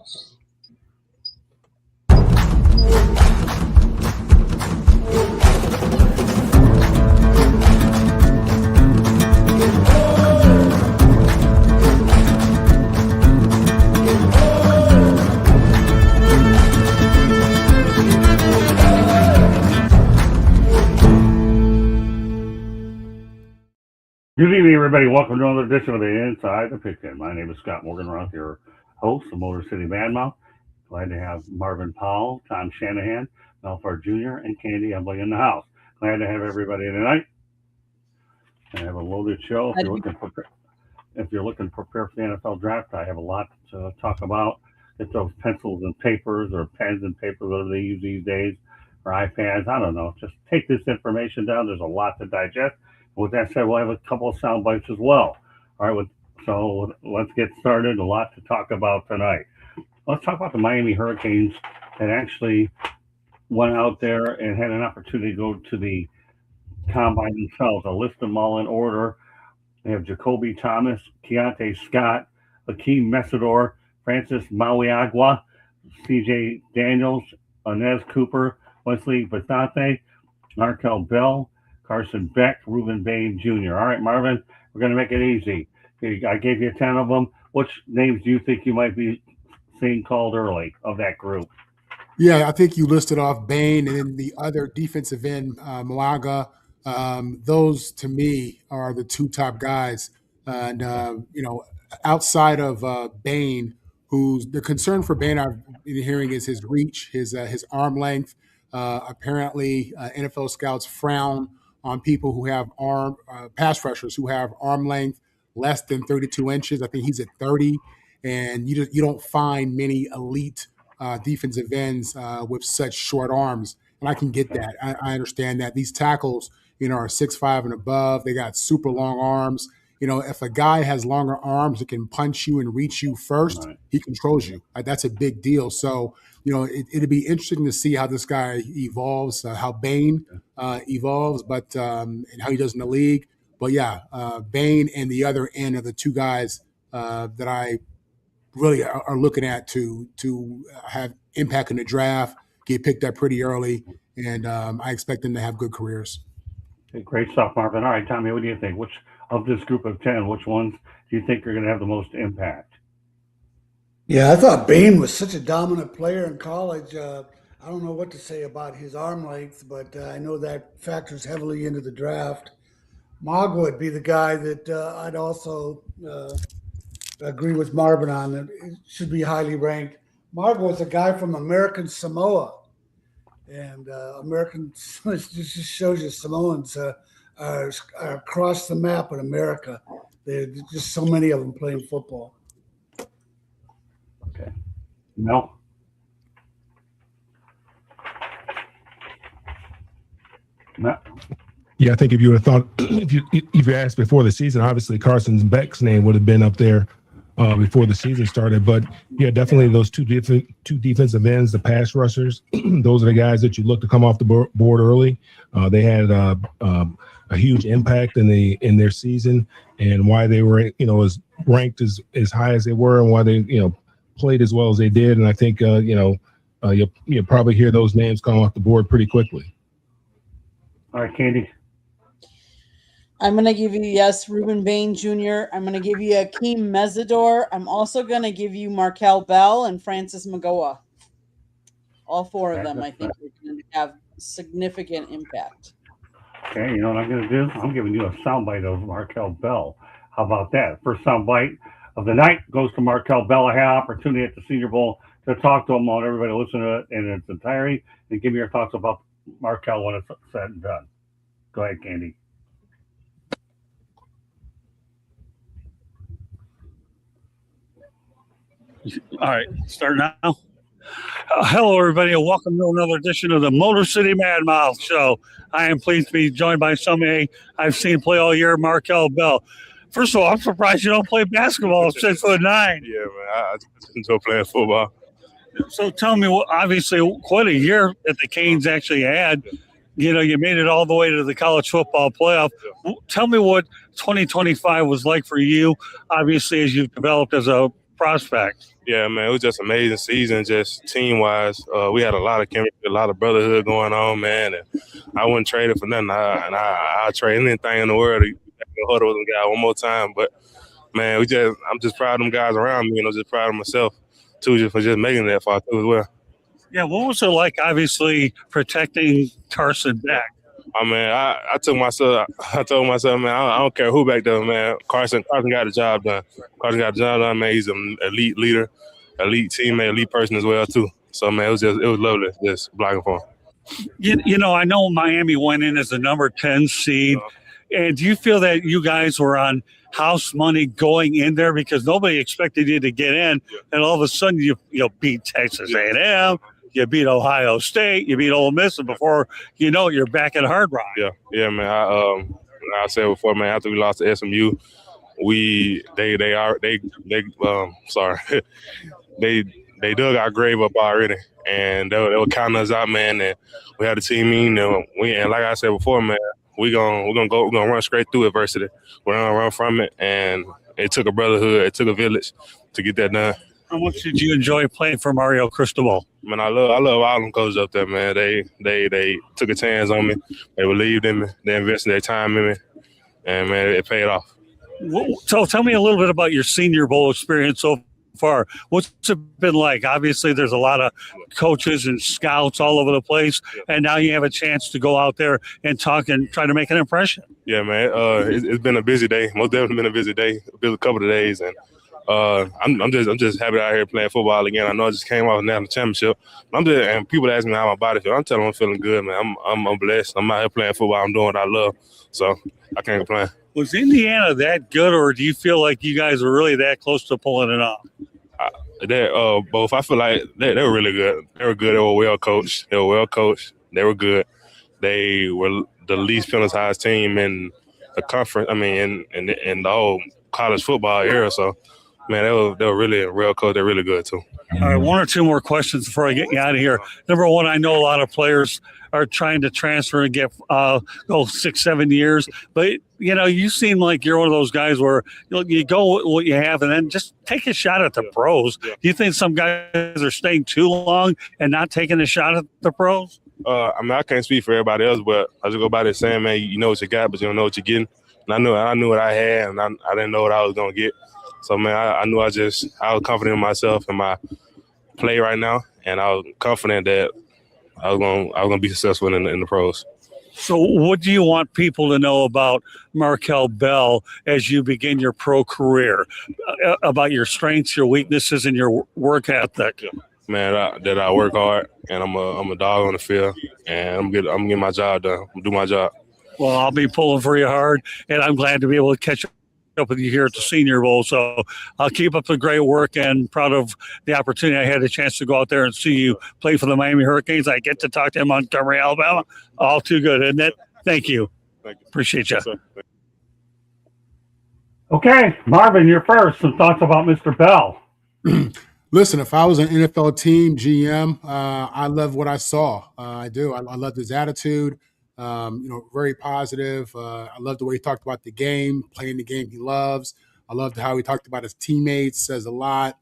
Good evening, everybody. Welcome to another edition of the Inside the Pigskin. My name is Scott Morgan, your host of Motor City Badmouth. Glad to have Marvin Powell, Tom Shanahan, Melford Jr., and Candy Embley in the house. Glad to have everybody tonight. I have a loaded show. If you're looking to prepare for the NFL draft, I have a lot to talk about. Get those pencils and papers or pens and papers, whatever they use these days, or iPads. I don't know. Just take this information down. There's a lot to digest. With that said, we'll have a couple of sound bites as well. All right, so let's get started. A lot to talk about tonight. Let's talk about the Miami Hurricanes that actually went out there and had an opportunity to go to the combine themselves. I'll list them all in order. They have Jacoby Thomas, Keontae Scott, Akeem Mesidor, Francis Mauiagwa, CJ Daniels, Inez Cooper, Wesley Basante, Markeel Bell, Carson Beck, Ruben Bain Jr. All right, Marvin, we're going to make it easy. I gave you 10 of them. Which names do you think you might be seeing called early of that group? Yeah, I think you listed off Bain and then the other defensive end, Malaga. Those, to me, are the two top guys. And, outside of Bain, who's the concern for Bain I've been hearing is his reach, his arm length. Apparently, NFL scouts frown on people who have pass rushers who have arm length less than 32 inches. I think he's at 30, and you don't find many elite defensive ends with such short arms. And I can get that. I understand that these tackles, are 6'5" and above. They got super long arms. If a guy has longer arms that can punch you and reach you first, he controls you. That's a big deal. So, it'd be interesting to see how this guy evolves, how Bain evolves, but and how he does in the league. But yeah, Bain and the other end are the two guys that I really are looking at to have impact in the draft, get picked up pretty early, and I expect them to have good careers. Okay, great stuff, Marvin. All right, Tommy, what do you think? Which of this group of 10, which ones do you think are going to have the most impact? Yeah, I thought Bain was such a dominant player in college. I don't know what to say about his arm length, but I know that factors heavily into the draft. Magua would be the guy that I'd also agree with Marvin on. That it should be highly ranked. Magua was a guy from American Samoa, and just shows you Samoans are across the map in America. There's just so many of them playing football. Okay. No. Yeah, I think if you would have thought, if you asked before the season, obviously Carson Beck's name would have been up there before the season started. But yeah, definitely those two defensive ends, the pass rushers, those are the guys that you look to come off the board early. They had a huge impact in their season, and why they were as ranked as high as they were, and why they played as well as they did. And I think you'll probably hear those names come off the board pretty quickly. All right, Candy. I'm going to give you, Ruben Bain Jr. I'm going to give you Akeem Mesidor. I'm also going to give you Markeel Bell and Francis Magoa. All four of them, I think, are going to have significant impact. Okay, you know what I'm going to do? I'm giving you a soundbite of Markeel Bell. How about that? First soundbite of the night goes to Markeel Bell. I had an opportunity at the Senior Bowl to talk to him. I want everybody to listen to it in its entirety and give me your thoughts about Markeel when it's said and done. Go ahead, Candy. All right, start now. Hello, everybody, and welcome to another edition of the Motor City Madmouth Show. I am pleased to be joined by somebody I've seen play all year, Markeel Bell. First of all, I'm surprised you don't play basketball at 6'9". Yeah, man, I just enjoy playing football. So tell me, obviously, quite a year that the Canes actually had. You made it all the way to the college football playoff. Tell me what 2025 was like for you, obviously, as you've developed as a prospect. Yeah, man, it was just an amazing season, just team-wise. We had a lot of chemistry, a lot of brotherhood going on, man, and I wouldn't trade it for nothing. I'll trade anything in the world to huddle with them guys one more time. But, man, I'm just proud of them guys around me, and I'm just proud of myself, too, just for just making it that far, too, as well. Yeah, what was it like, obviously, protecting Carson Beck? I mean, I told myself, man, I don't care who back there, man. Carson got the job done. Man. He's an elite leader, elite teammate, elite person as well, too. So, man, it was lovely just blocking for him. You know, I know Miami went in as the number 10 seed. And do you feel that you guys were on house money going in there because nobody expected you to get in, and all of a sudden you beat Texas A&M, you beat Ohio State, you beat Ole Miss, and before you know it, you're back at Hard Rock. Yeah, man. I said before, man. After we lost to SMU, they dug our grave up already, and they were counting us out, man. And we had a team meeting, and like I said before, man, we're gonna run straight through adversity. We're gonna run from it, and it took a brotherhood, it took a village to get that done. How much did you enjoy playing for Mario Cristobal? Man, I love all them coaches up there, man. They took a chance on me. They believed in me. They invested their time in me, and man, it paid off. So tell me a little bit about your Senior Bowl experience so far. What's it been like? Obviously, there's a lot of coaches and scouts all over the place, and now you have a chance to go out there and talk and try to make an impression. Yeah, man. It's been a busy day. Most definitely been a busy day. A couple of days, and I'm just happy out here playing football again. I know I just came off the national championship. And people ask me how my body feels. I'm telling them I'm feeling good, man. I'm blessed. I'm out here playing football. I'm doing what I love, so I can't complain. Was Indiana that good, or do you feel like you guys were really that close to pulling it off? Both. I feel like they were really good. They were good. They were well coached. They were good. They were the least penalized team in the conference. I mean, in the whole college football era. So, man, they were really real coach. They're really good too. All right, one or two more questions before I get you out of here. Number one, I know a lot of players are trying to transfer and get go 6-7 years, but you seem like you're one of those guys where you go with what you have and then just take a shot at the pros. Do you think some guys are staying too long and not taking a shot at the pros? I mean, I can't speak for everybody else, but I just go by this saying, man, you know what you got, but you don't know what you're getting. And I knew what I had, and I didn't know what I was gonna get. So, man, I knew I was confident in myself and my play right now, and I was confident that I was gonna be successful in the pros. So what do you want people to know about Markeel Bell as you begin your pro career, about your strengths, your weaknesses, and your work ethic? Man, that I work hard, and I'm a dog on the field, and I'm getting my job done. I'm doing my job. Well, I'll be pulling for you hard, and I'm glad to be able to catch up with you here at the Senior Bowl. So I'll keep up the great work, and proud of the opportunity I had a chance to go out there and see you play for the Miami Hurricanes. I get to talk to him in Montgomery, Alabama. All too good, isn't it? Thank you. Appreciate you. Okay, Marvin, you're first. Some thoughts about Mr. Bell. Listen, if I was an NFL team GM, I love what I saw. I do. I love his attitude. Very positive. I love the way he talked about the game, playing the game he loves. I loved how he talked about his teammates, says a lot.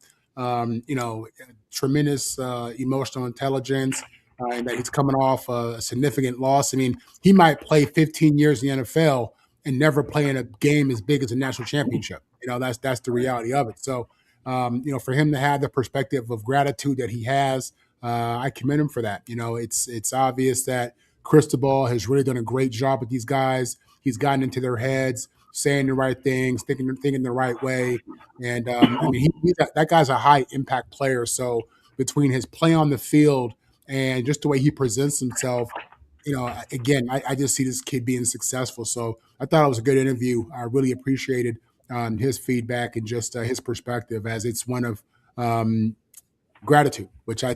Tremendous emotional intelligence, and that he's coming off a significant loss. I mean, he might play 15 years in the NFL and never play in a game as big as a national championship. That's the reality of it. So, for him to have the perspective of gratitude that he has, I commend him for that. It's obvious that Cristobal has really done a great job with these guys. He's gotten into their heads, saying the right things, thinking the right way. And that guy's a high impact player. So between his play on the field and just the way he presents himself, again, I just see this kid being successful. So I thought it was a good interview. I really appreciated his feedback and just his perspective, as it's one of gratitude, which I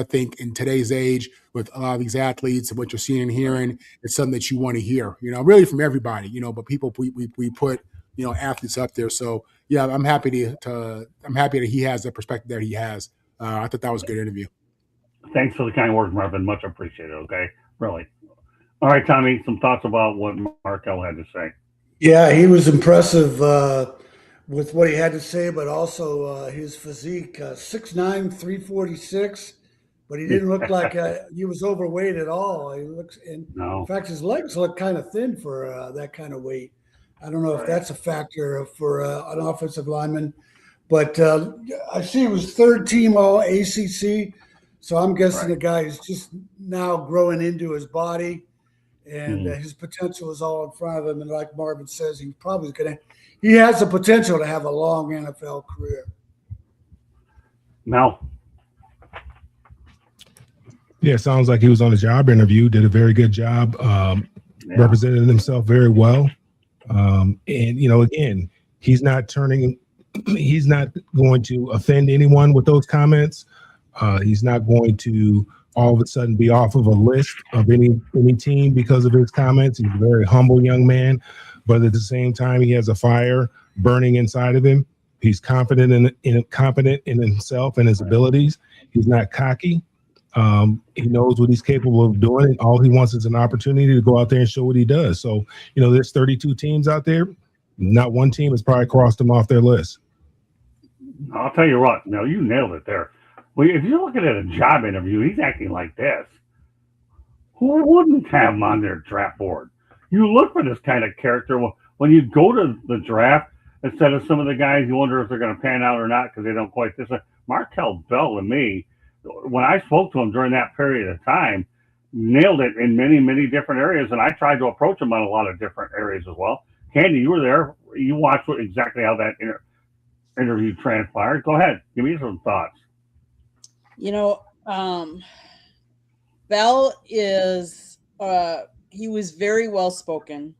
think in today's age with a lot of these athletes and what you're seeing and hearing, it's something that you want to hear, really from everybody, but people, we put, athletes up there. So yeah, I'm happy that he has the perspective that he has. I thought that was a good interview. Thanks for the kind words, Marvin. Much appreciated. Okay. Really. All right, Tommy, some thoughts about what Markel had to say. Yeah, he was impressive. with what he had to say, but also his physique, 6'9", 346, but he didn't look like he was overweight at all. He looks, in No. fact, his legs look kind of thin for that kind of weight. I don't know if Right. that's a factor for an offensive lineman, but I see he was third team All ACC, so I'm guessing the guy is just now growing into his body, and his potential is all in front of him. And like Marvin says, he has the potential to have a long NFL career. Mel. Yeah, sounds like he was on a job interview, did a very good job, represented himself very well. And, again, he's not going to offend anyone with those comments. He's not going to all of a sudden be off of a list of any team because of his comments. He's a very humble young man, but at the same time, he has a fire burning inside of him. He's confident in himself and his abilities. He's not cocky. He knows what he's capable of doing, and all he wants is an opportunity to go out there and show what he does. So, there's 32 teams out there. Not one team has probably crossed him off their list. I'll tell you what. No, you nailed it there. Well, if you're looking at a job interview, he's acting like this. Who wouldn't have him on their draft board? You look for this kind of character when you go to the draft. Instead of some of the guys, you wonder if they're going to pan out or not because they don't quite this. Markeel Bell and me, when I spoke to him during that period of time, nailed it in many, many different areas. And I tried to approach him on a lot of different areas as well. Candy, you were there. You watched exactly how that interview transpired. Go ahead. Give me some thoughts. Bell is, he was very well-spoken.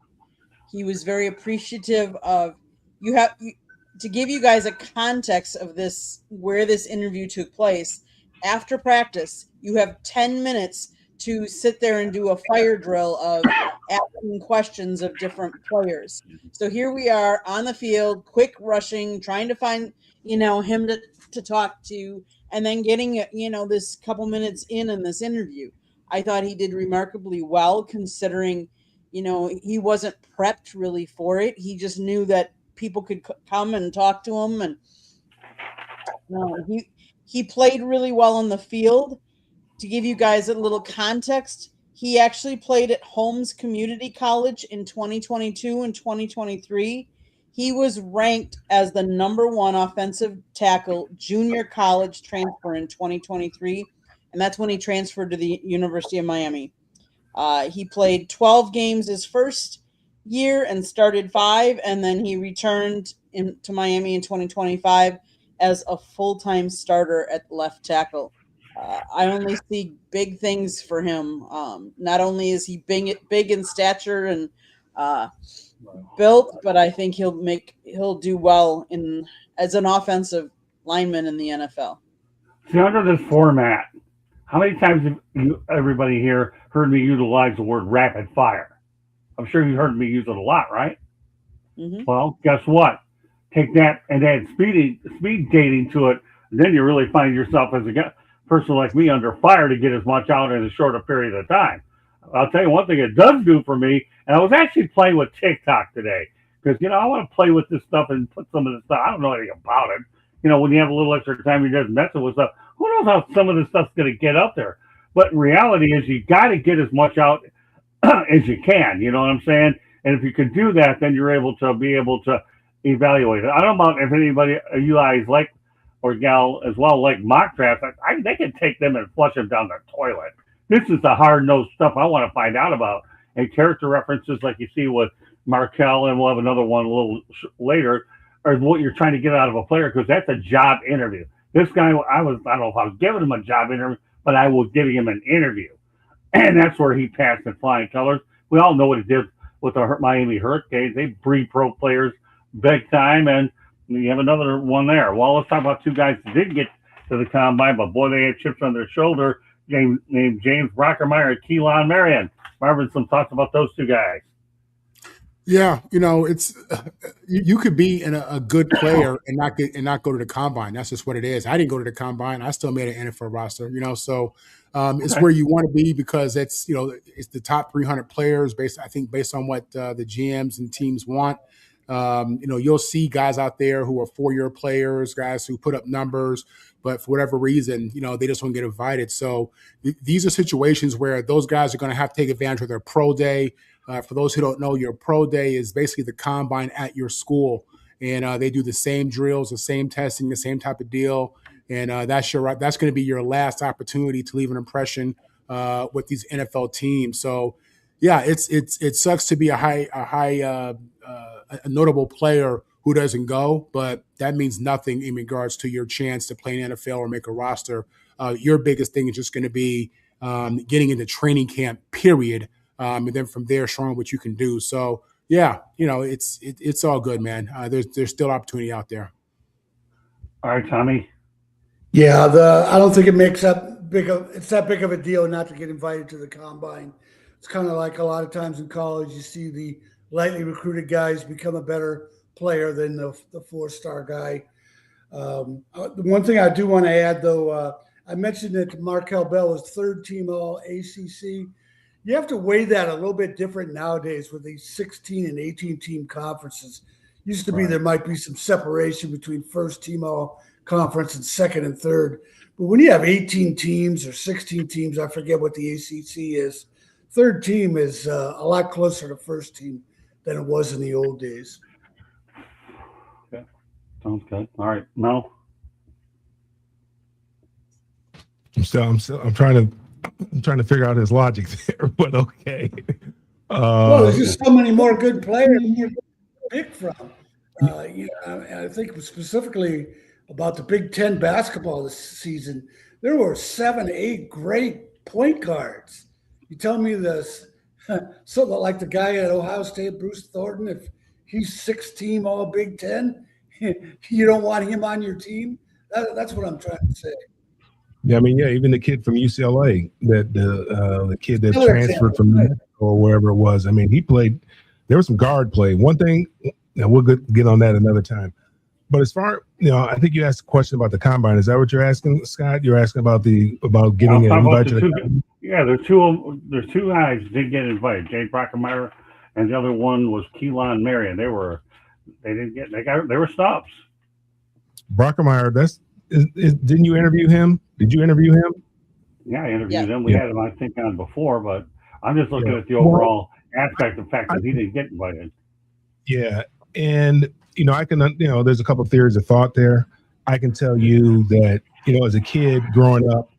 He was very appreciative of, to give you guys a context of this, where this interview took place. After practice, you have 10 minutes to sit there and do a fire drill of asking questions of different players. So here we are on the field, quick rushing, trying to find, him to talk to, and then getting, this couple minutes in this interview. I thought he did remarkably well considering, he wasn't prepped really for it. He just knew that people could come and talk to him, and he played really well on the field. To give you guys a little context, he actually played at Holmes Community College in 2022 and 2023. He was ranked as the #1 offensive tackle junior college transfer in 2023, and that's when he transferred to the University of Miami. He played 12 games his first year and started 5, and then he returned to Miami in 2025 as a full-time starter at left tackle. I only see big things for him. Not only is he big in stature and built, but I think he'll do well as an offensive lineman in the NFL. See, under this format, how many times have everybody here heard me utilize the word rapid fire? I'm sure you heard me use it a lot, right? Mm-hmm. Well, guess what? Take that and add speed dating to it, and then you really find yourself as a person like me under fire to get as much out in a shorter period of time. I'll tell you one thing it does do for me, and I was actually playing with TikTok today because, I want to play with this stuff and put some of this stuff. I don't know anything about it. When you have a little extra time, you're just messing with stuff. Who knows how some of this stuff's going to get up there? But in reality is you got to get as much out as you can. You know what I'm saying? And if you can do that, then you're able to evaluate it. I don't know about if anybody, you guys like, or gal as well, like mock drafts. They can take them and flush them down the toilet. This is the hard-nosed stuff I want to find out about. And character references like you see with Markel, and we'll have another one a little later, are what you're trying to get out of a player, because that's a job interview. This guy, I don't know if I was giving him a job interview, but I was giving him an interview. And that's where he passed in flying colors. We all know what he did with the Miami Hurricanes. They breed pro players big time, and you have another one there. Well, let's talk about two guys that didn't get to the combine, but boy, they had chips on their shoulder, named James Brockermeyer and Keelan Marion. Marvin, some thoughts about those two guys? Yeah, it's you could be a good player and not go to the combine. That's just what it is. I didn't go to the combine. I still made an NFL roster. So it's where you want to be, because it's the top 300 players based on what the GMs and teams want. You'll see guys out there who are 4-year players, guys who put up numbers, but for whatever reason, they just don't get invited. So these are situations where those guys are going to have to take advantage of their pro day. For those who don't know, your pro day is basically the combine at your school, and they do the same drills, the same testing, the same type of deal. And that's going to be your last opportunity to leave an impression with these NFL teams. So, yeah, it sucks to be a notable player who doesn't go, but that means nothing in regards to your chance to play in NFL or make a roster. Your biggest thing is just going to be getting into training camp, period, and then from there showing what you can do. So, yeah, it's all good, man. There's still opportunity out there. All right, Tommy. Yeah, I don't think it makes that big of a deal not to get invited to the combine. It's kind of like a lot of times in college, you see the lightly recruited guys become a better player than the 4-star guy. The one thing I do want to add, though, I mentioned that Markeel Bell was 3rd team all ACC. You have to weigh that a little bit different nowadays with these 16 and 18 team conferences. Used to be there might be some separation between 1st team all conference and 2nd and 3rd. But when you have 18 teams or 16 teams, I forget what the ACC is, 3rd team is a lot closer to 1st team than it was in the old days. Okay. Sounds good. All right, Mel. I'm trying to figure out his logic there, but okay. Well, there's just so many more good players to pick from. I think specifically about the Big Ten basketball this season, there were 7, 8 great point guards. You tell me this, something like the guy at Ohio State, Bruce Thornton, if he's 6th team all Big Ten, you don't want him on your team? That's what I'm trying to say. Yeah, I mean, even the kid from UCLA, the kid that transferred from Mexico or wherever it was. I mean, he played. There was some guard play. One thing, we'll get on that another time. But as far, I think you asked a question about the combine. Is that what you're asking, Scott? You're asking about getting an invite to the combine? Yeah, there's two guys did get invited. Jay Brockermeyer, and the other one was Keelan Marion. They were stops. Brockermeyer, didn't you interview him? Did you interview him? Yeah, I interviewed him. We had him, I think, on before, but I'm just looking at the overall aspect of the fact that he didn't get invited. Yeah, and I can, there's a couple of theories of thought there. I can tell you that, as a kid growing up,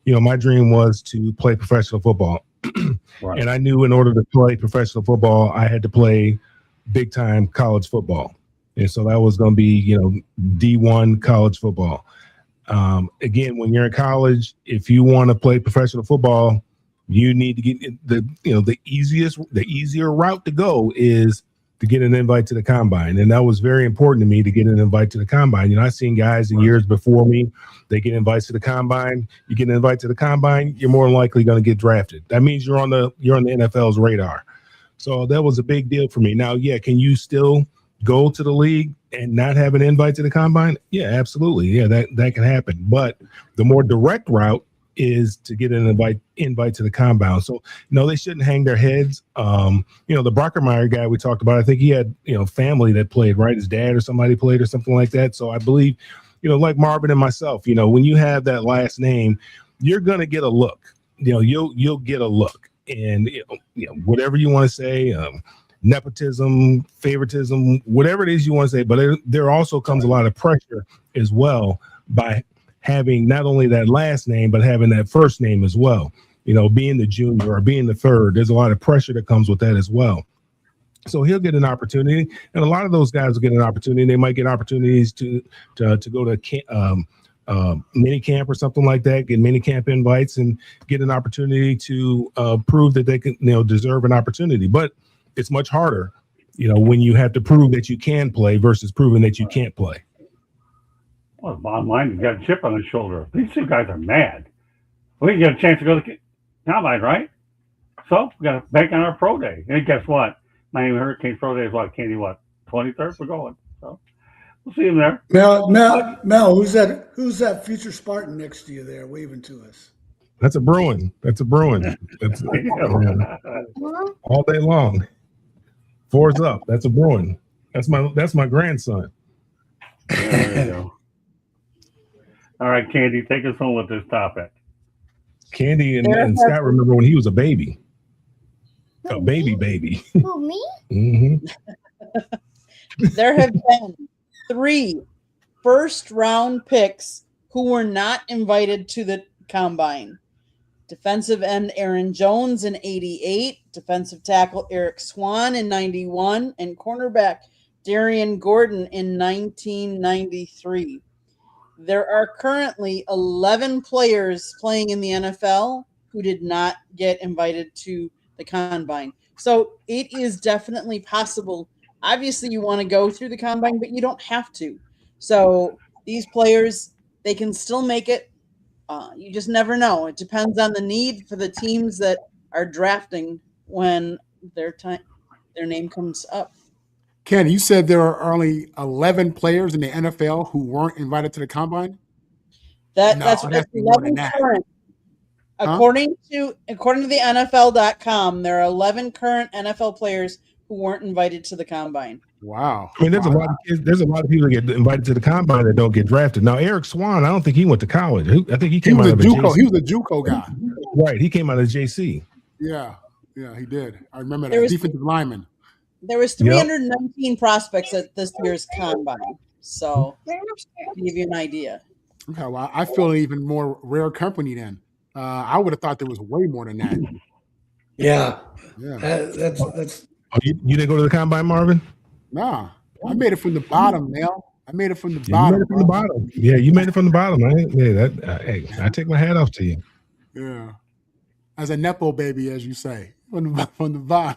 my dream was to play professional football. Right. And I knew in order to play professional football, I had to play big time college football. And so that was going to be, D1 college football. Again, when you're in college, if you want to play professional football, you need to get the easier route to go is to get an invite to the combine. And that was very important to me to get an invite to the combine. I've seen guys in years before me, they get invites to the combine. You get an invite to the combine, you're more likely going to get drafted. That means you're on the NFL's radar. So that was a big deal for me. Now, can you still go to the league and not have an invite to the combine? Yeah, absolutely. Yeah, that can happen. But the more direct route is to get an invite to the combine. So, they shouldn't hang their heads. The Brockermeyer guy we talked about, I think he had, family that played, right? His dad or somebody played or something like that. So I believe, like Marvin and myself, when you have that last name, you're going to get a look. You'll get a look. And, whatever you want to say, nepotism, favoritism, whatever it is you want to say, but there also comes a lot of pressure as well by having not only that last name, but having that first name as well. Being the junior or being the third, there's a lot of pressure that comes with that as well. So he'll get an opportunity, and a lot of those guys will get an opportunity. They might get opportunities to go to mini camp or something like that, get mini camp invites, and get an opportunity to prove that they can, deserve an opportunity. But it's much harder, when you have to prove that you can play versus proving that you can't play. Well, the bottom line, you got a chip on his shoulder. These two guys are mad. We didn't get a chance to go to the combine, right? So we got to bank on our pro day. And guess what? Miami Hurricanes pro day is 23rd? We're going. So we'll see him there. Mel, who's that future Spartan next to you there waving to us? That's a Bruin. That's all day long. 4's up. That's a Bruin. That's my grandson. There you go. All right, Candy, take us home with this topic. Candy and Scott remember when he was a baby. A baby. Who, me? Mm-hmm. There have been 3 first-round picks who were not invited to the combine. Defensive end Aaron Jones in 88, defensive tackle Eric Swan in 91, and cornerback Darian Gordon in 1993. There are currently 11 players playing in the NFL who did not get invited to the combine. So it is definitely possible. Obviously, you want to go through the combine, but you don't have to. So these players, they can still make it. You just never know. It depends on the need for the teams that are drafting when their name comes up. Ken, you said there are only 11 players in the NFL who weren't invited to the combine? That's it has to be more than 11 that. current. Huh? According to the NFL.com, there are 11 current NFL players who weren't invited to the combine. Wow. I mean, there's a lot of kids, there's a lot of people that get invited to the combine that don't get drafted. Now, Eric Swan, I don't think he went to college. I think he came was out of a JUCO. JC. He was a JUCO guy. Right, he came out of JC. Yeah, he did. I remember There that. was- Defensive lineman. There was 319 prospects at this year's combine. So to give you an idea. Okay, well, I feel even more rare company then. I would have thought there was way more than that. Yeah, Yeah. that's Oh, you didn't go to the combine, Marvin? Nah, I made it from the bottom, Mel. I made it from the You bottom. made it from the bottom. Yeah, you made it from the bottom. Hey, I take my hat off to you. Yeah. As a Nepo baby, as you say, from the bottom.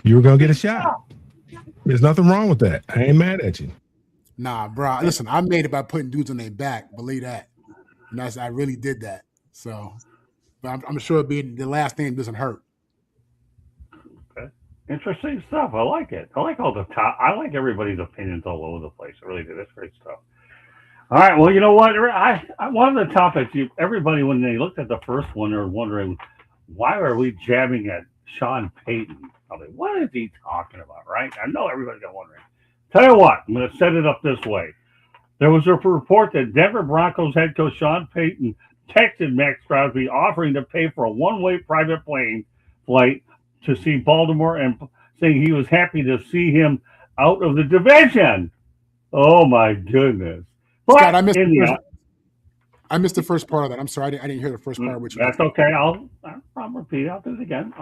You were gonna get a shot. There's nothing wrong with that. I ain't mad at you. Nah, bro. Listen, I made it by putting dudes on their back. Believe that. And I really did that. So, but I'm sure being the last name doesn't hurt. Interesting stuff. I like it. I like all the top. I like everybody's opinions all over the place. I really do. That's great stuff. All right. Well, you know what? One of the topics. Everybody, when they looked at the first one, they're wondering why are we jabbing at Sean Payton? I mean, what is he talking about? Right? I know everybody's wondering. Tell you what, I'm going to set it up this way. There was a report that Denver Broncos head coach Sean Payton texted Max Crosby offering to pay for a one-way private plane flight to see Baltimore and saying he was happy to see him out of the division. Oh, my goodness. But Scott, I missed the first part of that. I'm sorry. I didn't hear the first part. Which that's okay. I'll repeat it. I'll do it again.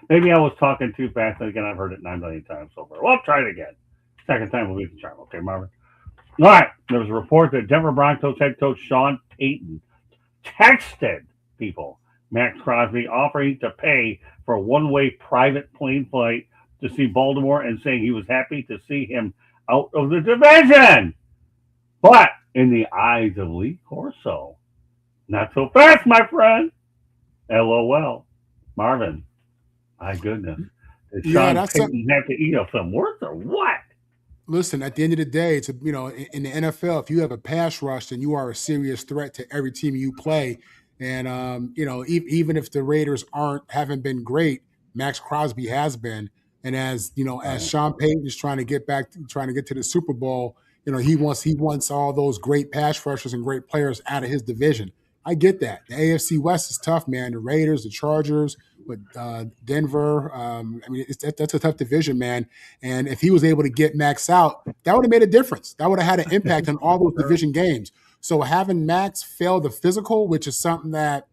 Maybe I was talking too fast. And again, I've heard it 9 million times so far. Well, I'll try it again. Second time will be the charm. Okay, Marvin. All right. There was a report that Denver Broncos head coach Sean Payton texted people Max Crosby offering to pay for a one-way private plane flight to see Baltimore and saying he was happy to see him out of the division. But in the eyes of Lee Corso, not so fast, my friend. LOL. Marvin, my goodness. Did Sean Payton have to eat up some words or what? Listen, at the end of the day, it's in the NFL, if you have a pass rush, then you are a serious threat to every team you play. And even if the Raiders haven't been great, Max Crosby has been. And as Sean Payton is trying to get to the Super Bowl, he wants all those great pass rushers and great players out of his division. I get that. The AFC West is tough, man. The Raiders, the Chargers, but Denver. That's a tough division, man. And if he was able to get Max out, that would have made a difference. That would have had an impact on all those division games. So having Max fail the physical, which is something that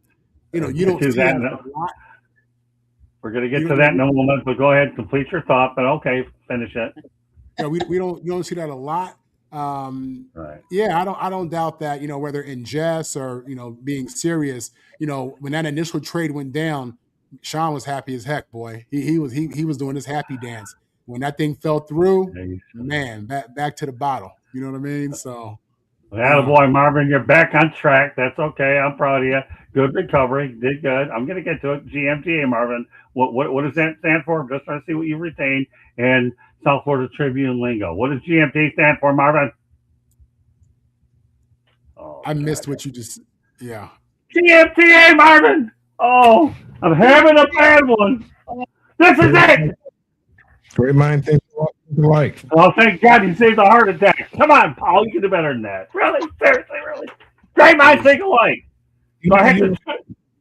you don't see that a lot. We're going to get to that in a moment, but go ahead, complete your thought. But okay, finish it. Yeah, you don't see that a lot. Right. Yeah, I don't doubt that, whether in jest or, being serious, when that initial trade went down, Sean was happy as heck, boy. He was doing his happy dance. When that thing fell through, man, back to the bottle. You know what I mean? So boy, Marvin, you're back on track. That's okay. I'm proud of you. Good recovery. Did good. I'm gonna get to it. GMTA, Marvin. What does that stand for? I'm just trying to see what you retain. And South Florida Tribune lingo. What does GMT stand for, Marvin? Oh, I missed what you just. Yeah. GMTA, Marvin. Oh, I'm having a bad one. This is it. Great mind think alike. Well, thank God he saved a heart attack. Come on, Paul, you can do better than that. Really? Seriously, really? Great minds think alike. So I had to.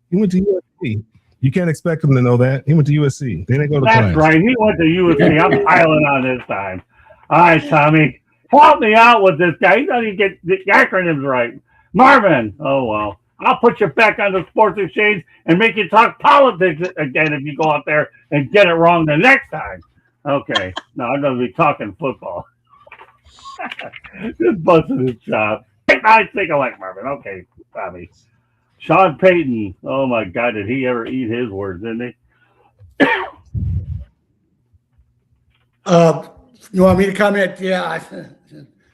He went to USC. You can't expect him to know that. He went to USC. They didn't go to That's class. right. He went to USC. I'm piling on this time. All right, Tommy. Help me out with this guy. He doesn't even get the acronyms right. Marvin. Oh, well. I'll put you back on the Sports Exchange and make you talk politics again if you go out there and get it wrong the next time. Okay. No, I'm going to be talking football. Just busting his chops. I think I like Marvin. Okay, Tommy. Sean Payton. Oh, my God. Did he ever eat his words, didn't he? You want me to comment? Yeah,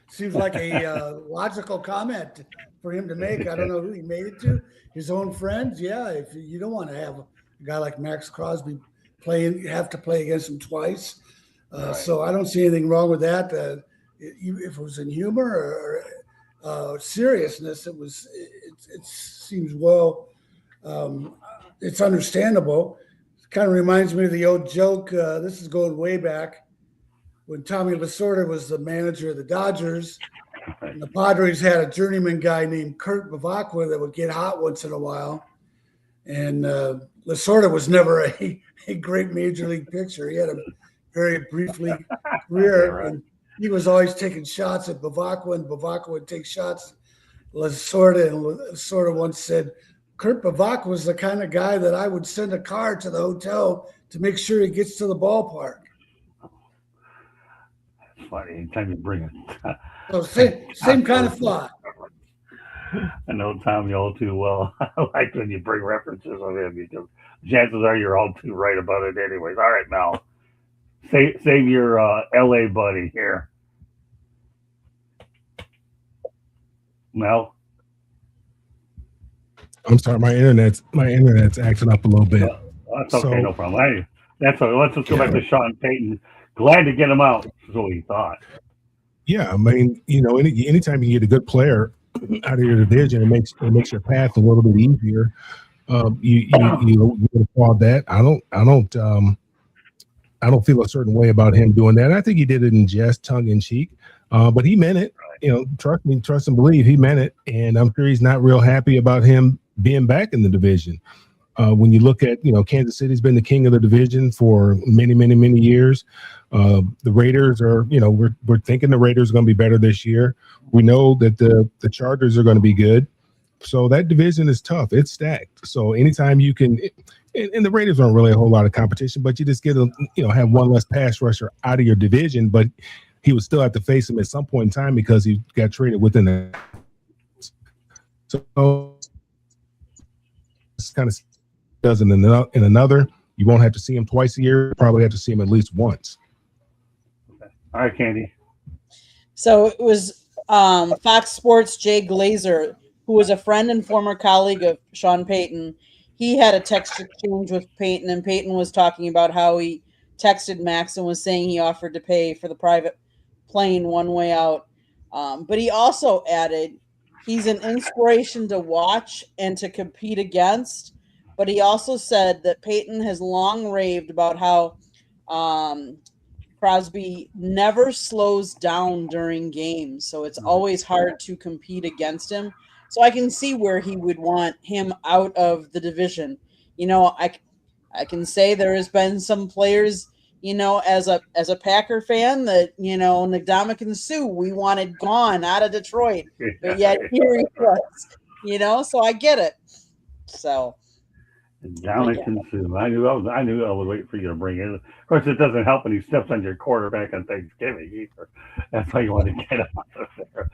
seems like a logical comment for him to make. I don't know who he made it to. His own friends. Yeah, if you don't want to have a guy like Max Crosby have to play against him twice. Right. So I don't see anything wrong with that. If it was in humor or seriousness, it seems it's understandable. It kind of reminds me of the old joke. This is going way back when Tommy Lasorda was the manager of the Dodgers, and the Padres had a journeyman guy named Kurt Bavacqua that would get hot once in a while. And Lasorda was never a great major league pitcher. He had a very brief league career, and he was always taking shots at Bavacqua, and Bavacqua would take shots at Lasorda. And Lasorda once said, Kurt Bavacqua was the kind of guy that I would send a car to the hotel to make sure he gets to the ballpark. Funny anytime you bring it. So same kind of thought. I know Tommy all too well. I like when you bring references of him because chances are you're all too right about it anyways. All right, Mel. Save your LA buddy here. Mel? I'm sorry, my internet's acting up a little bit. That's okay, no problem. Let's just go back to Sean Payton. Glad to get him out. Is what he thought. Yeah, I mean, anytime you get a good player out of your division, it makes your path a little bit easier. You would applaud that. I don't feel a certain way about him doing that. I think he did it in jest, tongue in cheek, but he meant it. Trust and believe he meant it, and I'm sure he's not real happy about him being back in the division. When you look at, Kansas City's been the king of the division for many, many, many years. The Raiders are, we're thinking the Raiders are going to be better this year. We know that the Chargers are going to be good. So that division is tough. It's stacked. So anytime you can, and the Raiders aren't really a whole lot of competition, but you just get have one less pass rusher out of your division, but he would still have to face him at some point in time because he got traded within the. So it's kind of does in another. You won't have to see him twice a year. You probably have to see him at least once. Okay. All right, Candy. So it was Fox Sports' Jay Glazer, who was a friend and former colleague of Sean Payton. He had a text exchange with Payton, and Payton was talking about how he texted Max and was saying he offered to pay for the private plane one way out. But he also added he's an inspiration to watch and to compete against. But he also said that Payton has long raved about how Crosby never slows down during games. So it's always hard to compete against him. So I can see where he would want him out of the division. I can say there has been some players, as a Packer fan that, Ndamukong and Suh, we wanted gone out of Detroit. But yet here he was, so I get it. So Ndamukong Suh. I knew I would wait for you to bring it. Of course, it doesn't help when he steps on your quarterback on Thanksgiving either. That's why you want to get him out of there.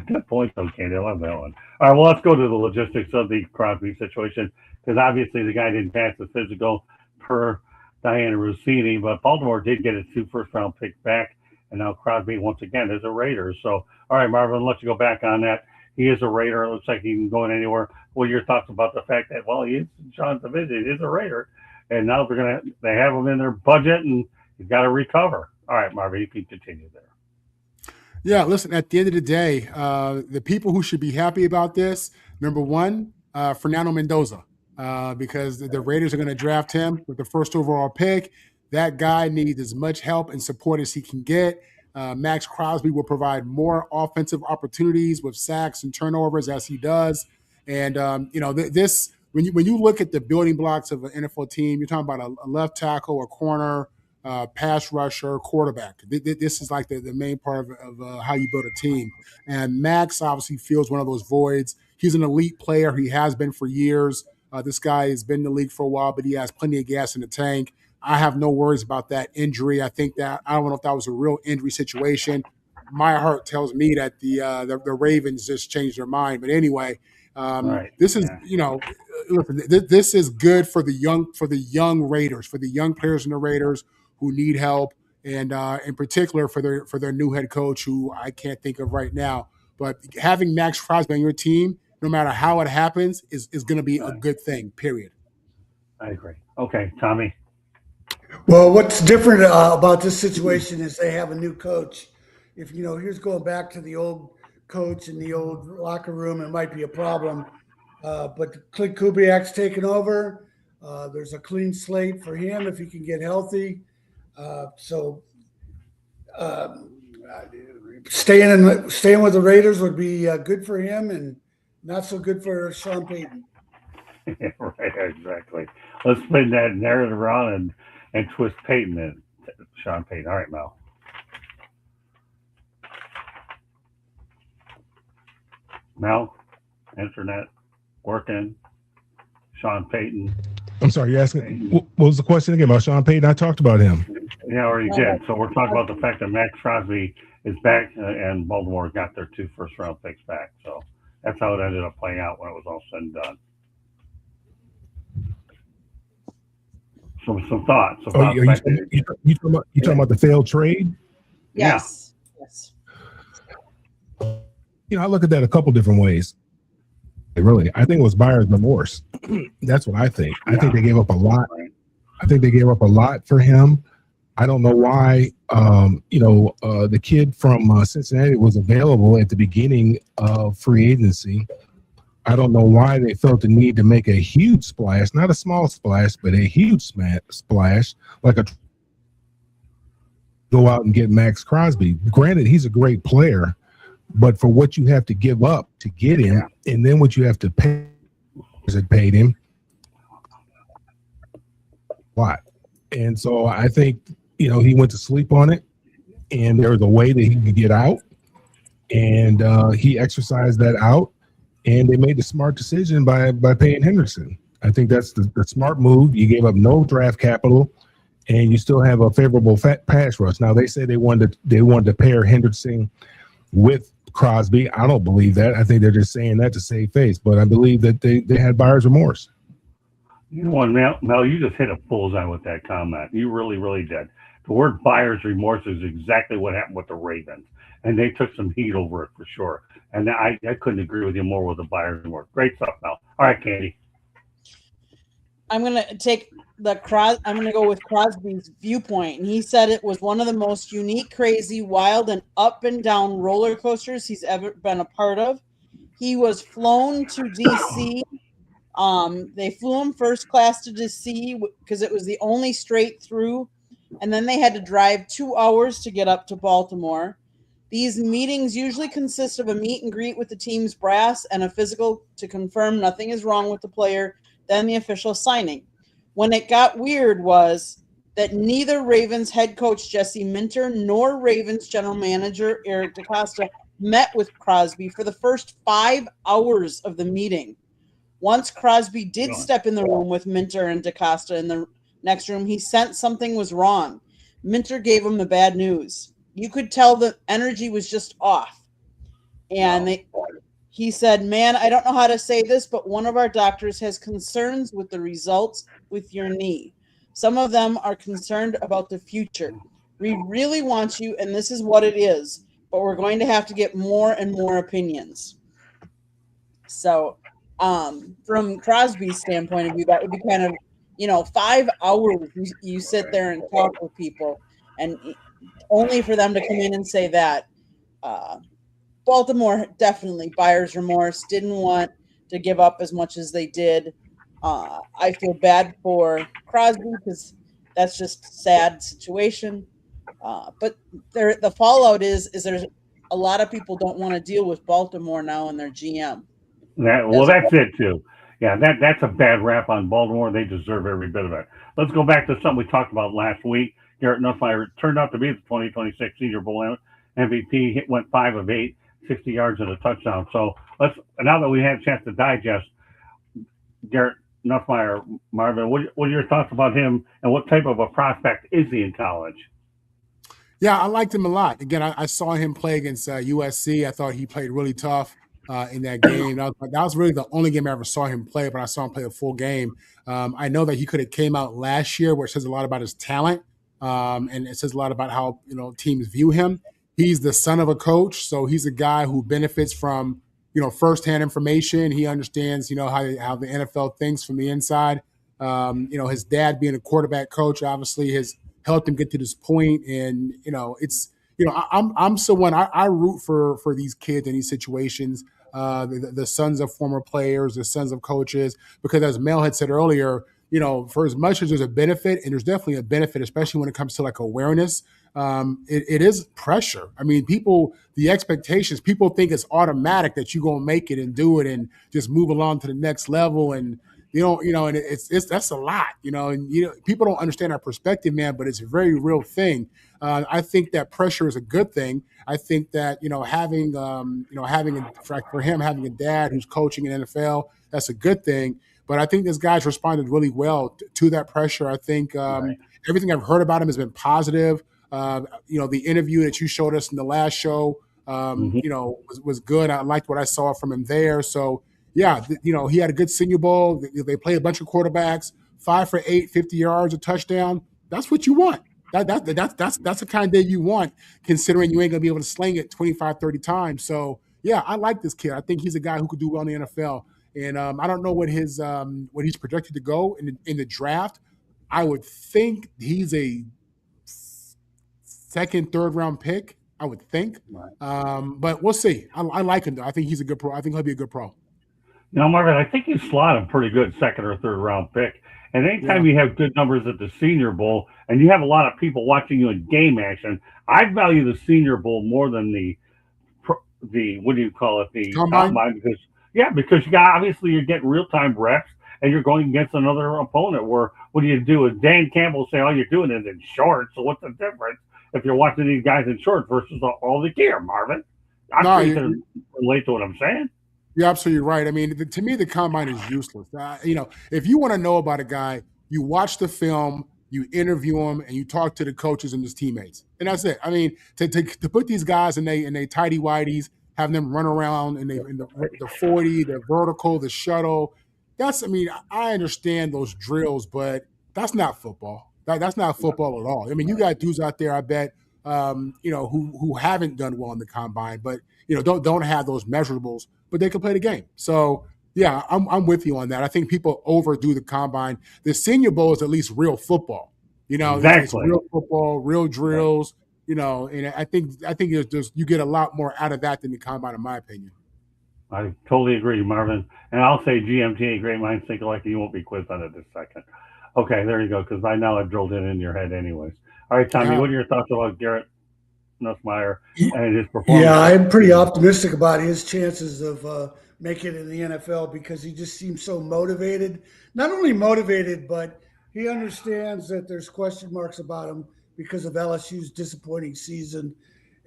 Good point, though, Candy. I love that one. All right, well, let's go to the logistics of the Crosby situation because obviously the guy didn't pass the physical per Diana Rossini, but Baltimore did get its 2 first-round picks back, and now Crosby once again is a Raider. So, all right, Marvin, let's go back on that. He is a Raider. It looks like he can go in anywhere. What are your thoughts about the fact that, well, he is in Sean's division. He is a Raider, and now they have him in their budget, and he's got to recover. All right, Marvin, you can continue there. Yeah, listen, at the end of the day, the people who should be happy about this, number one, Fernando Mendoza, because the Raiders are going to draft him with the first overall pick. That guy needs as much help and support as he can get. Max Crosby will provide more offensive opportunities with sacks and turnovers as he does. And this when you look at the building blocks of an NFL team, you're talking about a left tackle, a corner, pass rusher, quarterback. This is like the main part of how you build a team. And Max obviously fills one of those voids. He's an elite player. He has been for years. This guy has been in the league for a while, but he has plenty of gas in the tank. I have no worries about that injury. I think that I don't know if that was a real injury situation. My heart tells me that the Ravens just changed their mind. But anyway, this is this is good for the young Raiders, for the young players in the Raiders who need help, and in particular for their new head coach, who I can't think of right now. But having Max Crosby on your team, no matter how it happens, is going to be a good thing. Period. I agree. Okay, Tommy. Well, what's different about this situation is they have a new coach. If here's going back to the old coach in the old locker room, it might be a problem. But Clint Kubiak's taken over. There's a clean slate for him if he can get healthy. Staying with the Raiders would be good for him, and not so good for Sean Payton. Yeah, right, exactly. Let's spin that narrative around and twist Payton in. Sean Payton. All right, Mel. Mel, internet working. Sean Payton. I'm sorry, you're asking. What was the question again about Sean Payton? I talked about him. Yeah, I already did. So we're talking about the fact that Max Crosby is back, and Baltimore got their 2 first-round picks back. So that's how it ended up playing out when it was all said and done. Some thoughts. You talking about the failed trade? Yes. Yeah. Yes. I look at that a couple different ways. Really, I think it was buyer's remorse. That's what I think. I think they gave up a lot. I think they gave up a lot for him. I don't know why. The kid from Cincinnati was available at the beginning of free agency. I don't know why they felt the need to make a huge splash, not a small splash, but a huge splash, like go out and get Max Crosby. Granted, he's a great player, but for what you have to give up to get him, and then what you have to pay, that paid him a lot. And so I think, he went to sleep on it, and there was a way that he could get out, and he exercised that out. And they made the smart decision by paying Henderson. I think that's the smart move. You gave up no draft capital, and you still have a favorable pass rush. Now they say they wanted to pair Henderson with Crosby. I don't believe that. I think they're just saying that to save face. But I believe that they had buyer's remorse. You know what, Mel, you just hit a bullseye with that comment. You really, really did. The word buyer's remorse is exactly what happened with the Ravens, and they took some heat over it for sure. And I couldn't agree with you more with the buyer's remorse. Great stuff, Mel. All right, Candy. I'm going to take I'm going to go with Crosby's viewpoint. And he said it was one of the most unique, crazy, wild, and up and down roller coasters he's ever been a part of. He was flown to D.C. They flew him first class to D.C. because it was the only straight through. And then they had to drive 2 hours to get up to Baltimore. These meetings usually consist of a meet and greet with the team's brass and a physical to confirm nothing is wrong with the player, then the official signing. When it got weird was that neither Ravens head coach Jesse Minter nor Ravens general manager Eric DaCosta met with Crosby for the first 5 hours of the meeting. Once Crosby did step in the room with Minter and DaCosta in the next room, he sensed something was wrong. Minter gave him the bad news. You could tell the energy was just off. And he said, man, I don't know how to say this, but one of our doctors has concerns with the results with your knee. Some of them are concerned about the future. We really want you, and this is what it is, but we're going to have to get more and more opinions. So from Crosby's standpoint of view, that would be kind of, 5 hours you sit there and talk with people, and only for them to come in and say that. Baltimore definitely buyer's remorse, didn't want to give up as much as they did. I feel bad for Crosby because that's just sad situation. But the fallout is there's a lot of people don't want to deal with Baltimore now and their GM. That's it too. Yeah, that's a bad rap on Baltimore. They deserve every bit of it. Let's go back to something we talked about last week. Garrett Nussmeier turned out to be the 2026 Senior Bowl MVP. Went 5 of 8, 60 yards and a touchdown. So now that we had a chance to digest Garrett Nussmeier, Marvin, what are your thoughts about him, and what type of a prospect is he in college? Yeah, I liked him a lot. Again, I saw him play against USC. I thought he played really tough in that game. That was really the only game I ever saw him play, but I saw him play a full game. I know that he could have came out last year, which says a lot about his talent, and it says a lot about how teams view him. He's the son of a coach, so he's a guy who benefits from firsthand information. He understands how the NFL thinks from the inside. His dad being a quarterback coach obviously has helped him get to this point, and I'm someone I root for these kids in these situations. The sons of former players, the sons of coaches, because as Mel had said earlier, for as much as there's a benefit, and there's definitely a benefit, especially when it comes to like awareness, it is pressure. I mean, the expectations, people think it's automatic that you're going to make it and do it and just move along to the next level. And, and that's a lot, and, people don't understand our perspective, man, but it's a very real thing. I think that pressure is a good thing. I think that, for him, having a dad who's coaching in NFL, that's a good thing. But I think this guy's responded really well to that pressure. I think everything I've heard about him has been positive. The interview that you showed us in the last show, was good. I liked what I saw from him there. So, yeah, he had a good Senior Bowl. They played a bunch of quarterbacks, 5 for 8, 50 yards, a touchdown. That's what you want. That's the kind of day you want, considering you ain't going to be able to sling it 25, 30 times. So, yeah, I like this kid. I think he's a guy who could do well in the NFL. And I don't know what he's projected to go in the draft. I would think he's a second, third round pick. I would think, but we'll see. I like him though. I think he's a good pro. I think he'll be a good pro. Marvin, I think you slot him pretty good second or third round pick. And anytime you have good numbers at the Senior Bowl, and you have a lot of people watching you in game action, I value the Senior Bowl more than the what do you call it, the combine, because you're getting real time reps, and you're going against another opponent. Where what do you do? As Dan Campbell say, all you're doing is in shorts. So what's the difference if you're watching these guys in shorts versus all the gear, Marvin? I'm sure you can relate to what I'm saying. You're absolutely right. I mean, to me, the combine is useless. If you want to know about a guy, you watch the film, you interview him, and you talk to the coaches and his teammates, and that's it. I mean, to put these guys in they tighty whities, have them run around in the 40, the vertical, the shuttle. I understand those drills, but that's not football. That's not football at all. I mean, you got dudes out there, I bet, who haven't done well in the combine, but don't have those measurables, but they can play the game. So yeah, I'm with you on that. I think people overdo the combine. The Senior Bowl is at least real football. Exactly. It's real football, real drills. And I think there's you get a lot more out of that than the combine, in my opinion. I totally agree, Marvin. And I'll say GMT, great minds think alike, and you won't be quizzed on it this second. Okay, there you go, because I know I've drilled it in your head anyways. All right, Tommy, what are your thoughts about Garrett Nussmeier and his performance? Yeah, I'm pretty optimistic about his chances of making it in the NFL, because he just seems so motivated. Not only motivated, but he understands that there's question marks about him because of LSU's disappointing season.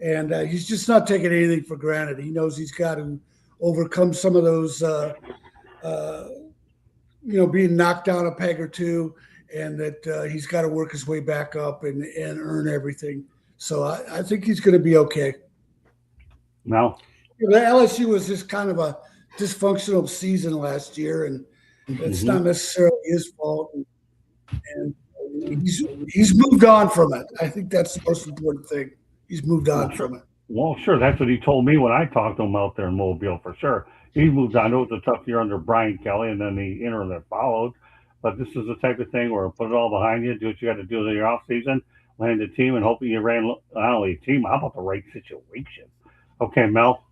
And he's just not taking anything for granted. He knows he's got to overcome some of those, being knocked down a peg or two, and that he's got to work his way back up and earn everything. So I think he's going to be okay. No. LSU was just kind of a dysfunctional season last year, and it's not necessarily his fault. And he's moved on from it. I think that's the most important thing. He's moved on from it. Well, sure. That's what he told me when I talked to him out there in Mobile, for sure. He moved on. It was a tough year under Brian Kelly and then the interim that followed. But this is the type of thing where put it all behind you, do what you got to do in your off season, land the team, and hoping you ran not only a team, how about the right situation? Okay, Mel.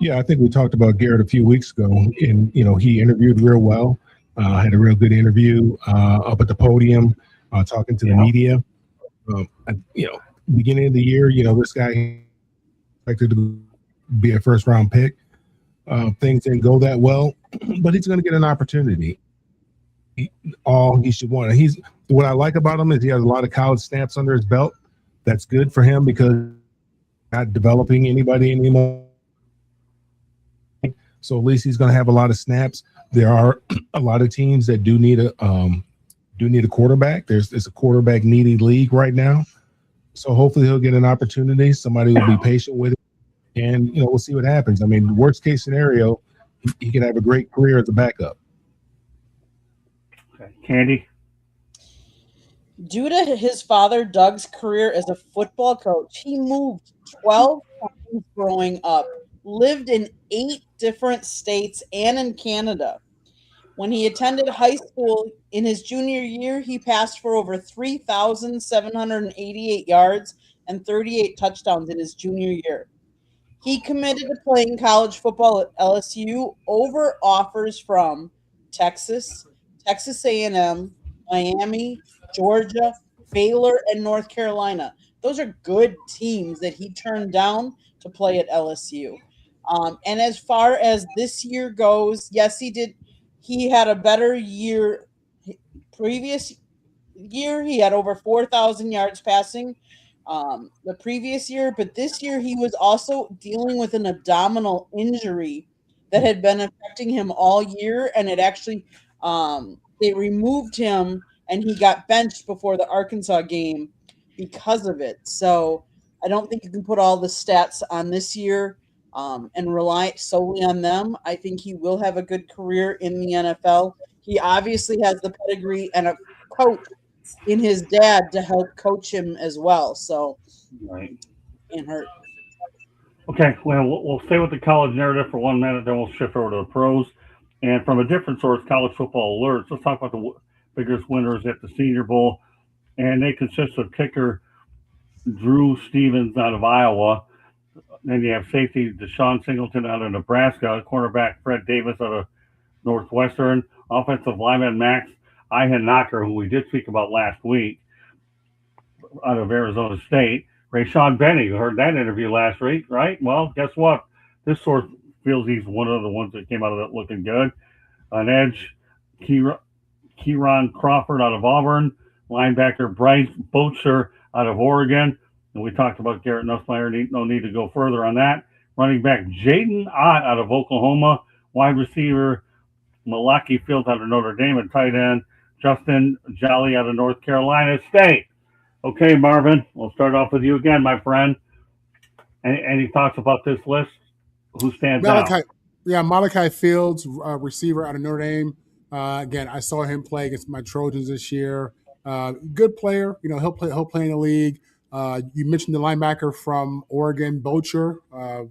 Yeah, I think we talked about Garrett a few weeks ago, and he interviewed real well. Had a real good interview up at the podium. talking to the media. Beginning of the year, this guy expected to be a first round pick. Things didn't go that well, but he's going to get an opportunity. All he should want. What I like about him is he has a lot of college snaps under his belt. That's good for him because he's not developing anybody anymore. So at least he's going to have a lot of snaps. There are a lot of teams that do need a quarterback. It's a quarterback needy league right now. So hopefully he'll get an opportunity. Somebody will be patient with it, and we'll see what happens. I mean, worst case scenario, he can have a great career as a backup. Okay. Candy? Due to his father, Doug's career as a football coach, he moved 12 times growing up, lived in 8 different states and in Canada. When he attended high school in his junior year, he passed for over 3,788 yards and 38 touchdowns in his junior year. He committed to playing college football at LSU over offers from Texas, Texas A&M, Miami, Georgia, Baylor, and North Carolina. Those are good teams that he turned down to play at LSU. And as far as this year goes, yes, he did. He had a better year. Previous year, he had over 4,000 yards passing the previous year. But this year, he was also dealing with an abdominal injury that had been affecting him all year. And it actually, they removed him and he got benched before the Arkansas game because of it. So I don't think you can put all the stats on this year and rely solely on them. I think he will have a good career in the NFL. He obviously has the pedigree and a coach in his dad to help coach him as well. So, Right. Can't hurt. Okay, well, we'll stay with the college narrative for 1 minute, then we'll shift over to the pros. And from a different source, College Football Alerts, let's talk about the biggest winners at the Senior Bowl. And they consist of kicker Drew Stevens out of Iowa. Then you have safety Deshaun Singleton out of Nebraska, cornerback Fred Davis out of Northwestern, offensive lineman Max Ihenacker, who we did speak about last week, out of Arizona State. Rayshawn Benny, you heard that interview last week, right? Well, guess what? This source feels he's one of the ones that came out of it looking good. On edge, Kieran Crawford out of Auburn, linebacker Bryce Bocher out of Oregon. And we talked about Garrett Nussmeier. No need to go further on that. Running back Jaden Ott out of Oklahoma. Wide receiver Malaki Fields out of Notre Dame. And tight end Justin Jolly out of North Carolina State. Okay, Marvin, we'll start off with you again, my friend. Any thoughts about this list? Who stands out? Yeah, Malachi Fields, receiver out of Notre Dame. Again, I saw him play against my Trojans this year. Good player. He'll play in the league. You mentioned the linebacker from Oregon, Boettcher. Right.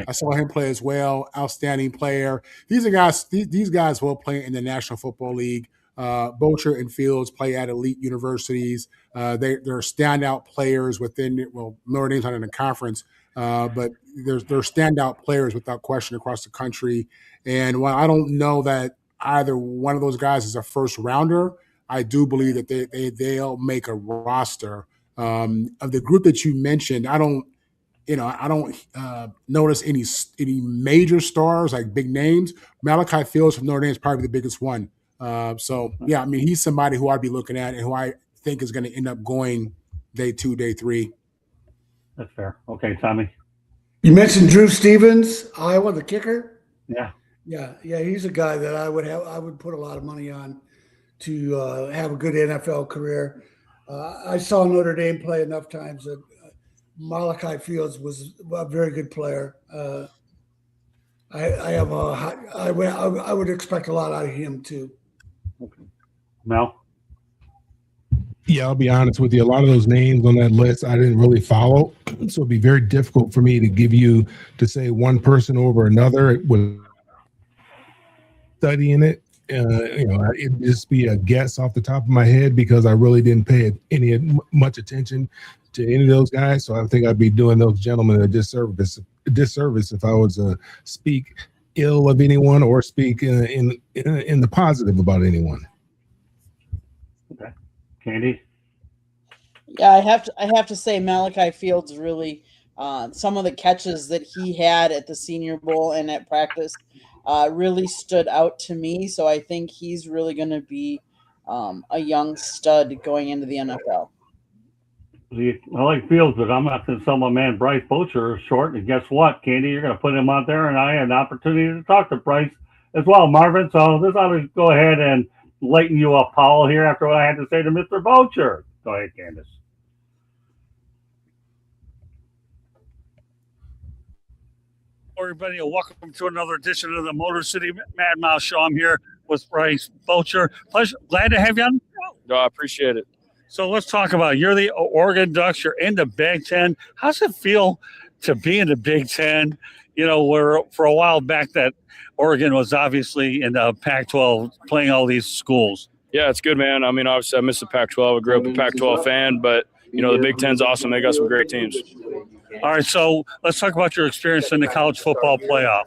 I saw him play as well. Outstanding player. These guys will play in the National Football League. Boettcher and Fields play at elite universities. They're standout players within it. Well, Notre Dame's not in a conference, but they're standout players without question across the country. And while I don't know that either one of those guys is a first rounder, I do believe that they'll make a roster. Of the group that you mentioned, I don't notice any major stars like big names. Malachi Fields from Notre Dame is probably the biggest one. He's somebody who I'd be looking at and who I think is going to end up going day 2, day 3. That's fair. Okay, Tommy. You mentioned Drew Stevens, Iowa, the kicker. Yeah. He's a guy that I would put a lot of money on to have a good NFL career. I saw Notre Dame play enough times that Malachi Fields was a very good player. I would expect a lot out of him too. Okay. Mel? Yeah, I'll be honest with you. A lot of those names on that list I didn't really follow, so it'd be very difficult for me to say one person over another. It would studying it. It'd just be a guess off the top of my head because I really didn't pay much attention to any of those guys. So I think I'd be doing those gentlemen a disservice if I was to speak ill of anyone or speak in the positive about anyone. Okay. Candy? Yeah, I have to say Malachi Fields really some of the catches that he had at the Senior Bowl and at practice really stood out to me. So I think he's really going to be a young stud going into the NFL. See, I like Fields, but I'm not going to sell my man Bryce Bocher short. And guess what, Candy? You're going to put him out there, and I had an opportunity to talk to Bryce as well, Marvin. So this ought to go ahead and lighten you up, Powell, here after what I had to say to Mr. Boettcher. Go ahead, Candace. Everybody, welcome to another edition of the Motor City Mad Mouse Show. I'm here with Bryce Bocher. Pleasure, glad to have you on the show. No, I appreciate it. So let's talk about it. You're the Oregon Ducks. You're in the Big Ten. How's it feel to be in the Big Ten? You know, where for a while back that Oregon was obviously in the Pac-12 playing all these schools. Yeah, it's good, man. I mean, obviously I miss the Pac-12. I grew up a Pac-12 fan, but, you know, the Big Ten's awesome. They got some great teams. All right, so let's talk about your experience in the college football playoff.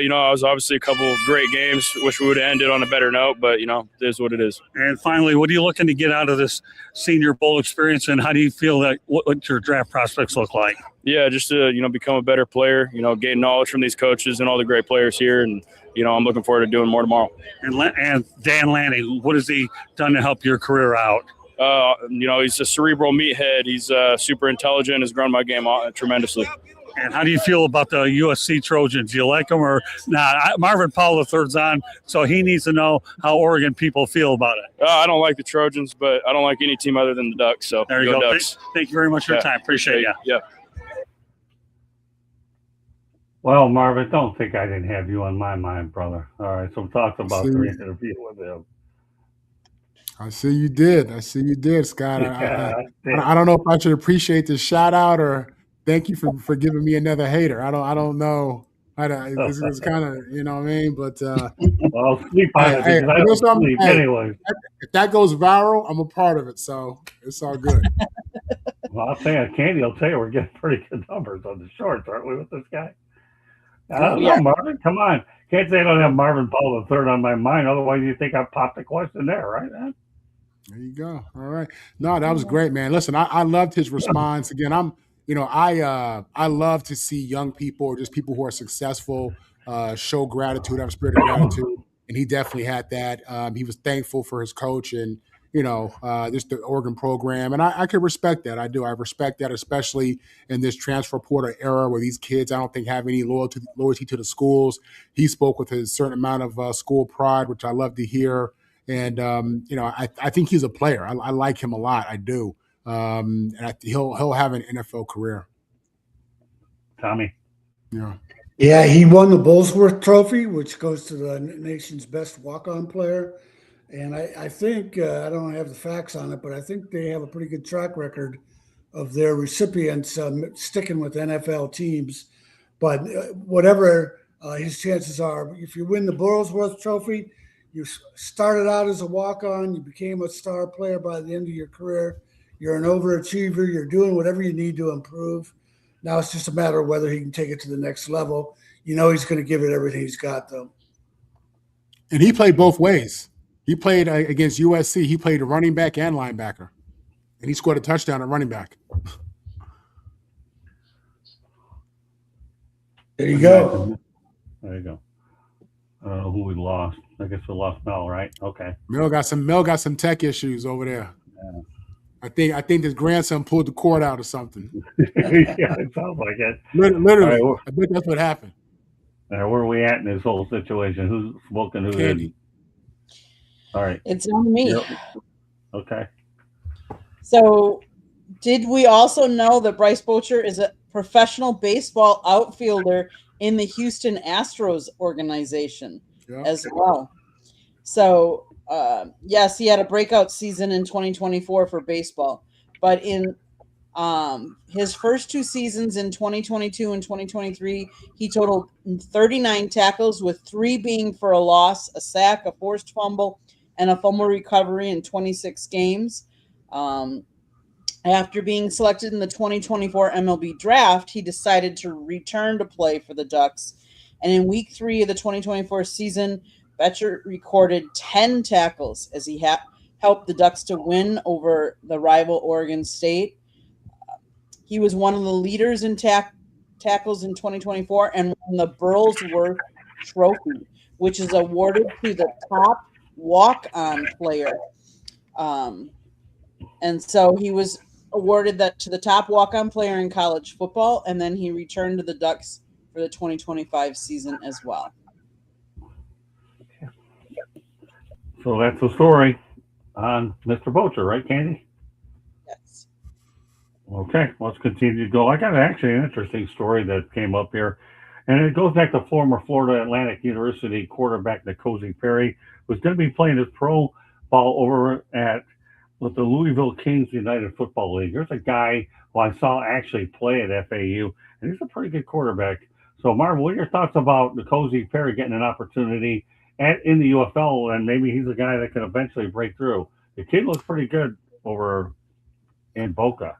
You know, I was obviously a couple of great games. Wish we would have ended on a better note, but, you know, it is what it is. And finally, what are you looking to get out of this Senior Bowl experience, and how do you feel that what your draft prospects look like? Yeah, just to, you know, become a better player, you know, gain knowledge from these coaches and all the great players here. And, you know, I'm looking forward to doing more tomorrow. And Dan Lanning, what has he done to help your career out? You know, he's a cerebral meathead. He's super intelligent, has grown my game tremendously. And how do you feel about the USC Trojans? Do you like them or not? Marvin Powell III's on, so he needs to know how Oregon people feel about it. I don't like the Trojans, but I don't like any team other than the Ducks. So there you go. Ducks. Thank you very much for your time. Appreciate you. Yeah. Well, Marvin, don't think I didn't have you on my mind, brother. All right, so talk about the interview with him. I see you did, Scott. I don't know if I should appreciate the shout out or thank you for giving me another hater. I don't know. It's kind of, you know what I mean? But well, sleep on it because I don't sleep anyway. If that goes viral, I'm a part of it, so it's all good. Well, I'll tell you, Candy will tell you we're getting pretty good numbers on the shorts, aren't we, with this guy? I don't know, Marvin. Come on. Can't say I don't have Marvin Powell III on my mind. Otherwise, you think I popped a question there, right, man? There you go. All right. No, that was great, man. Listen, I loved his response. Again, I love to see young people or just people who are successful show gratitude, have a spirit of gratitude. And he definitely had that. He was thankful for his coach and, just the Oregon program. And I can respect that. I do. I respect that, especially in this transfer portal era where these kids, I don't think, have any loyalty to the schools. He spoke with a certain amount of school pride, which I love to hear. And, I think he's a player. I like him a lot. I do. And he'll have an NFL career. Tommy. Yeah, he won the Bullsworth Trophy, which goes to the nation's best walk-on player. And I think, I don't have the facts on it, but I think they have a pretty good track record of their recipients sticking with NFL teams. But whatever his chances are, if you win the Bullsworth Trophy, you started out as a walk-on, you became a star player by the end of your career. You're an overachiever. You're doing whatever you need to improve. Now it's just a matter of whether he can take it to the next level. You know he's going to give it everything he's got, though. And he played both ways. He played against USC. He played a running back and linebacker. And he scored a touchdown at running back. There you go. There you go. I don't know who we lost. I guess we lost Mel, right? Okay. Mel got some tech issues over there. Yeah. I think his grandson pulled the cord out or something. Yeah, it sounds like it. Literally, right, I bet that's what happened. Where are we at in this whole situation? Who's smoking? Who Candy. isn't? All right. It's on me. Yep. Okay. So, did we also know that Bryce Bocher is a professional baseball outfielder in the Houston Astros organization as well? So, yes, he had a breakout season in 2024 for baseball, but in his first two seasons in 2022 and 2023, he totaled 39 tackles, with 3 being for a loss, a sack, a forced fumble, and a fumble recovery in 26 games. After being selected in the 2024 MLB draft, he decided to return to play for the Ducks. And in week 3 of the 2024 season, Boettcher recorded 10 tackles as he helped the Ducks to win over the rival Oregon State. He was one of the leaders in tackles in 2024 and won the Burlsworth Trophy, which is awarded to the top walk-on player. And so he was awarded that to the top walk-on player in college football, and then he returned to the Ducks for the 2025 season as well. So that's the story on Mr. Boettcher, right, Candy? Yes. Okay, let's continue to go. I got actually an interesting story that came up here, and it goes back to former Florida Atlantic University quarterback N'Kosi Perry, who's going to be playing his pro ball over with the Louisville Kings United Football League. There's a guy who I saw actually play at FAU, and he's a pretty good quarterback. So, Marvin, what are your thoughts about N'Kosi Perry getting an opportunity in the UFL, and maybe he's a guy that can eventually break through? The kid looks pretty good over in Boca.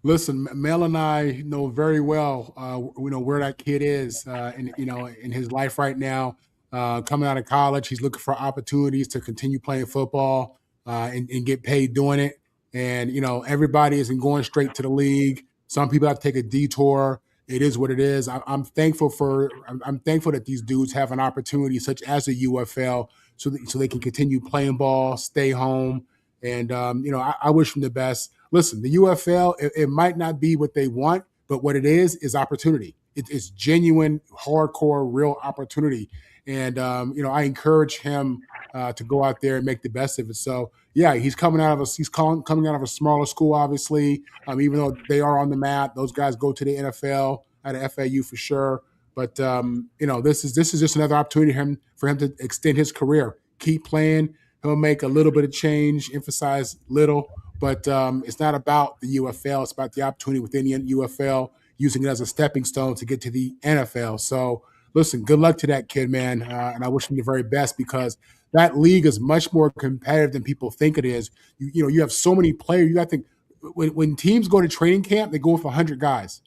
Listen, Mel and I know very well, where that kid is, in his life right now. Coming out of college, he's looking for opportunities to continue playing football and get paid doing it. And everybody isn't going straight to the league. Some people have to take a detour. It is what it is. I'm thankful that these dudes have an opportunity such as the UFL, so they can continue playing ball, stay home, and I wish them the best. Listen, the UFL, it might not be what they want, but what it is opportunity. It's genuine, hardcore, real opportunity. And, I encourage him to go out there and make the best of it. So, yeah, he's coming out of a smaller school, obviously, even though they are on the map. Those guys go to the NFL at a FAU for sure. But, this is just another opportunity for him to extend his career. Keep playing. He'll make a little bit of change, emphasize little. But it's not about the UFL. It's about the opportunity within the UFL, using it as a stepping stone to get to the NFL. So, listen, good luck to that kid, man. And I wish him the very best, because that league is much more competitive than people think it is. You have so many players. You got to think, when teams go to training camp, they go with 100 guys.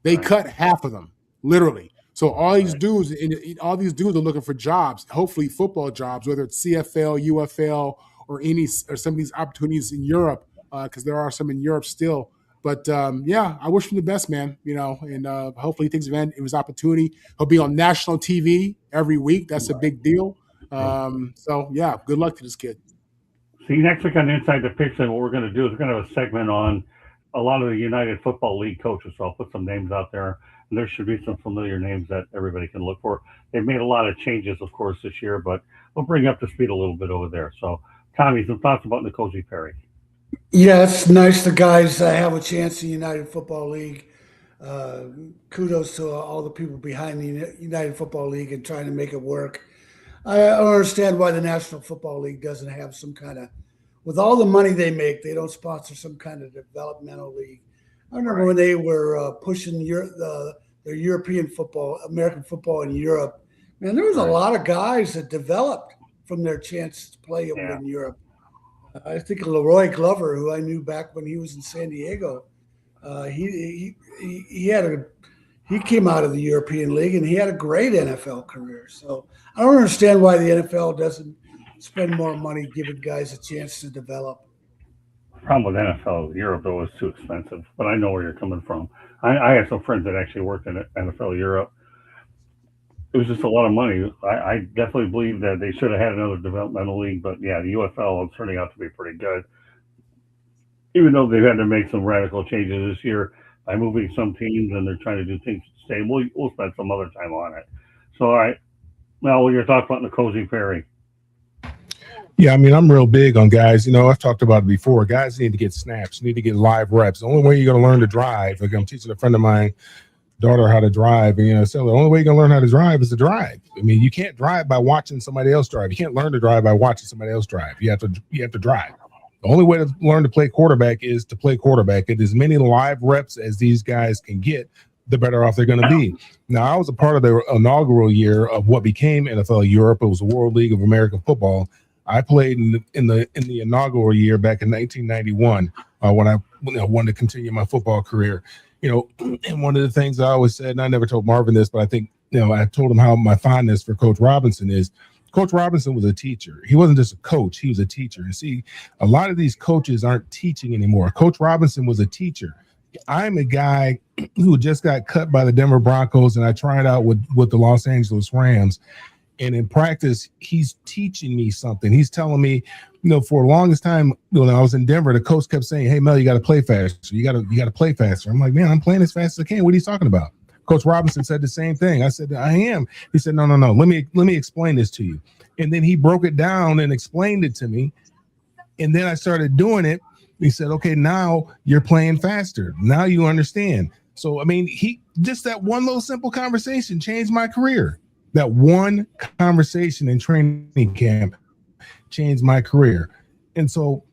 They cut half of them, literally. So all these dudes are looking for jobs, hopefully football jobs, whether it's CFL, UFL, or some of these opportunities in Europe, because there are some in Europe still. But I wish him the best, man. And hopefully he takes advantage of his opportunity. He'll be on national TV every week. That's a big deal. Good luck to this kid. See, next week on Inside the Pigskin, what we're going to do is we're going to have a segment on a lot of the United Football League coaches. So I'll put some names out there, and there should be some familiar names that everybody can look for. They've made a lot of changes, of course, this year, but we'll bring up to speed a little bit over there. So, Tommy, some thoughts about N'Kosi Perry? Yeah, it's nice the guys have a chance in the United Football League. Kudos to all the people behind the United Football League and trying to make it work. I don't understand why the National Football League doesn't have some kind of, with all the money they make, they don't sponsor some kind of developmental league. I remember when they were pushing their European football, American football in Europe. Man, there was a lot of guys that developed from their chance to play in Europe. I think Leroy Glover, who I knew back when he was in San Diego, he came out of the European League and he had a great NFL career. So I don't understand why the NFL doesn't spend more money giving guys a chance to develop. The problem with NFL Europe, though, is too expensive. But I know where you're coming from. I have some friends that actually worked in NFL Europe. It was just a lot of money. I definitely believe that they should have had another developmental league. But, yeah, the UFL is turning out to be pretty good. Even though they've had to make some radical changes this year by moving some teams, and they're trying to do things the same. We'll spend some other time on it. So, all right. Now, what are your thoughts about N'Kosi Perry? Yeah, I mean, I'm real big on guys. I've talked about it before. Guys need to get snaps, need to get live reps. The only way you're going to learn to drive, like I'm teaching a friend of mine, daughter, how to drive, and so the only way you're going to learn how to drive is to drive. I mean, you can't drive by watching somebody else drive. You can't learn to drive by watching somebody else drive. You have to drive. The only way to learn to play quarterback is to play quarterback. Get as many live reps as these guys can get, the better off they're going to be. Now, I was a part of the inaugural year of what became NFL Europe. It was the World League of American Football. I played in the inaugural year back in 1991 when I wanted to continue my football career. And one of the things I always said, and I never told Marvin this, but I think I told him how my fondness for Coach Robinson is. Coach Robinson was a teacher. He wasn't just a coach. He was a teacher. And see, a lot of these coaches aren't teaching anymore. Coach Robinson was a teacher. I'm a guy who just got cut by the Denver Broncos, and I tried out with the Los Angeles Rams. And in practice, he's teaching me something. He's telling me, for the longest time, when I was in Denver, the coach kept saying, "Hey, Mel, you got to play faster. You got to play faster." I'm like, "Man, I'm playing as fast as I can. What are you talking about?" Coach Robinson said the same thing. I said, "I am." He said, No. Let me explain this to you." And then he broke it down and explained it to me. And then I started doing it. He said, "Okay, now you're playing faster. Now you understand." So, I mean, just that one little simple conversation changed my career. That one conversation in training camp changed my career. And so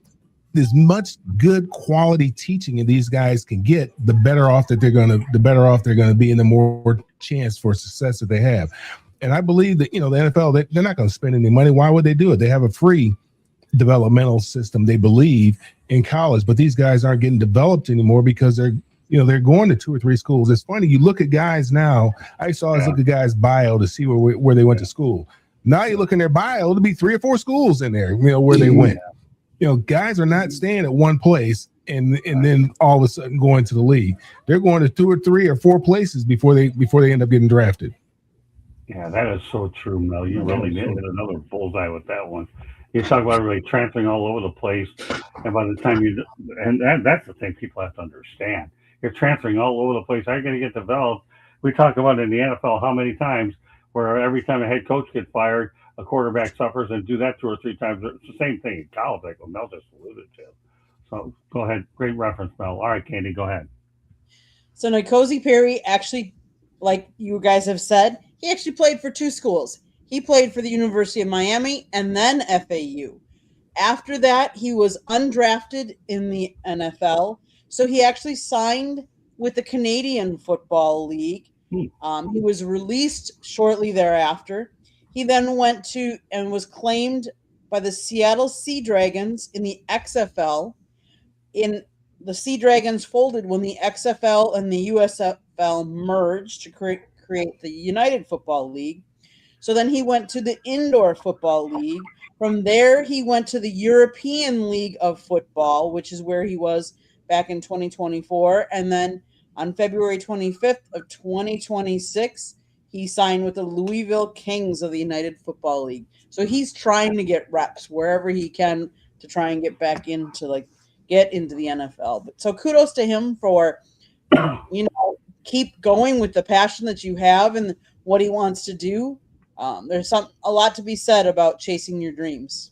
as much good quality teaching and these guys can get, the better off they're going to be, and the more chance for success that they have. And I believe that, the NFL, they're not going to spend any money. Why would they do it? They have a free developmental system, they believe, in college, but these guys aren't getting developed anymore because they're going to 2 or 3 schools. It's funny. You look at guys now. I used to always look at guys' bio to see where they went to school. Now you look in their bio, it'll be 3 or 4 schools in there, where they went. Guys are not staying at one place and then all of a sudden going to the league. They're going to 2 or 3 or 4 places before they end up getting drafted. Yeah, that is so true, Mel. You really hit another bullseye with that one. You talk about really transferring all over the place, and by the time that's the thing people have to understand. You're transferring all over the place. How are you going to get developed? We talk about in the NFL how many times where every time a head coach gets fired, a quarterback suffers, and do that 2 or 3 times. It's the same thing in college, like what Mel just alluded to. So go ahead. Great reference, Mel. All right, Candy, go ahead. So N'Kosi Perry actually, like you guys have said, he actually played for 2 schools. He played for the University of Miami and then FAU. After that, he was undrafted in the NFL. So he actually signed with the Canadian Football League. He was released shortly thereafter. He then went to and was claimed by the Seattle Sea Dragons in the XFL. The Sea Dragons folded when the XFL and the USFL merged to create the United Football League. So then he went to the Indoor Football League. From there, he went to the European League of Football, which is where he was back in 2024. And then on February 25th of 2026, he signed with the Louisville Kings of the United Football League. So he's trying to get reps wherever he can to try and get back into get into the NFL. But so kudos to him for, keep going with the passion that you have and what he wants to do. There's a lot to be said about chasing your dreams.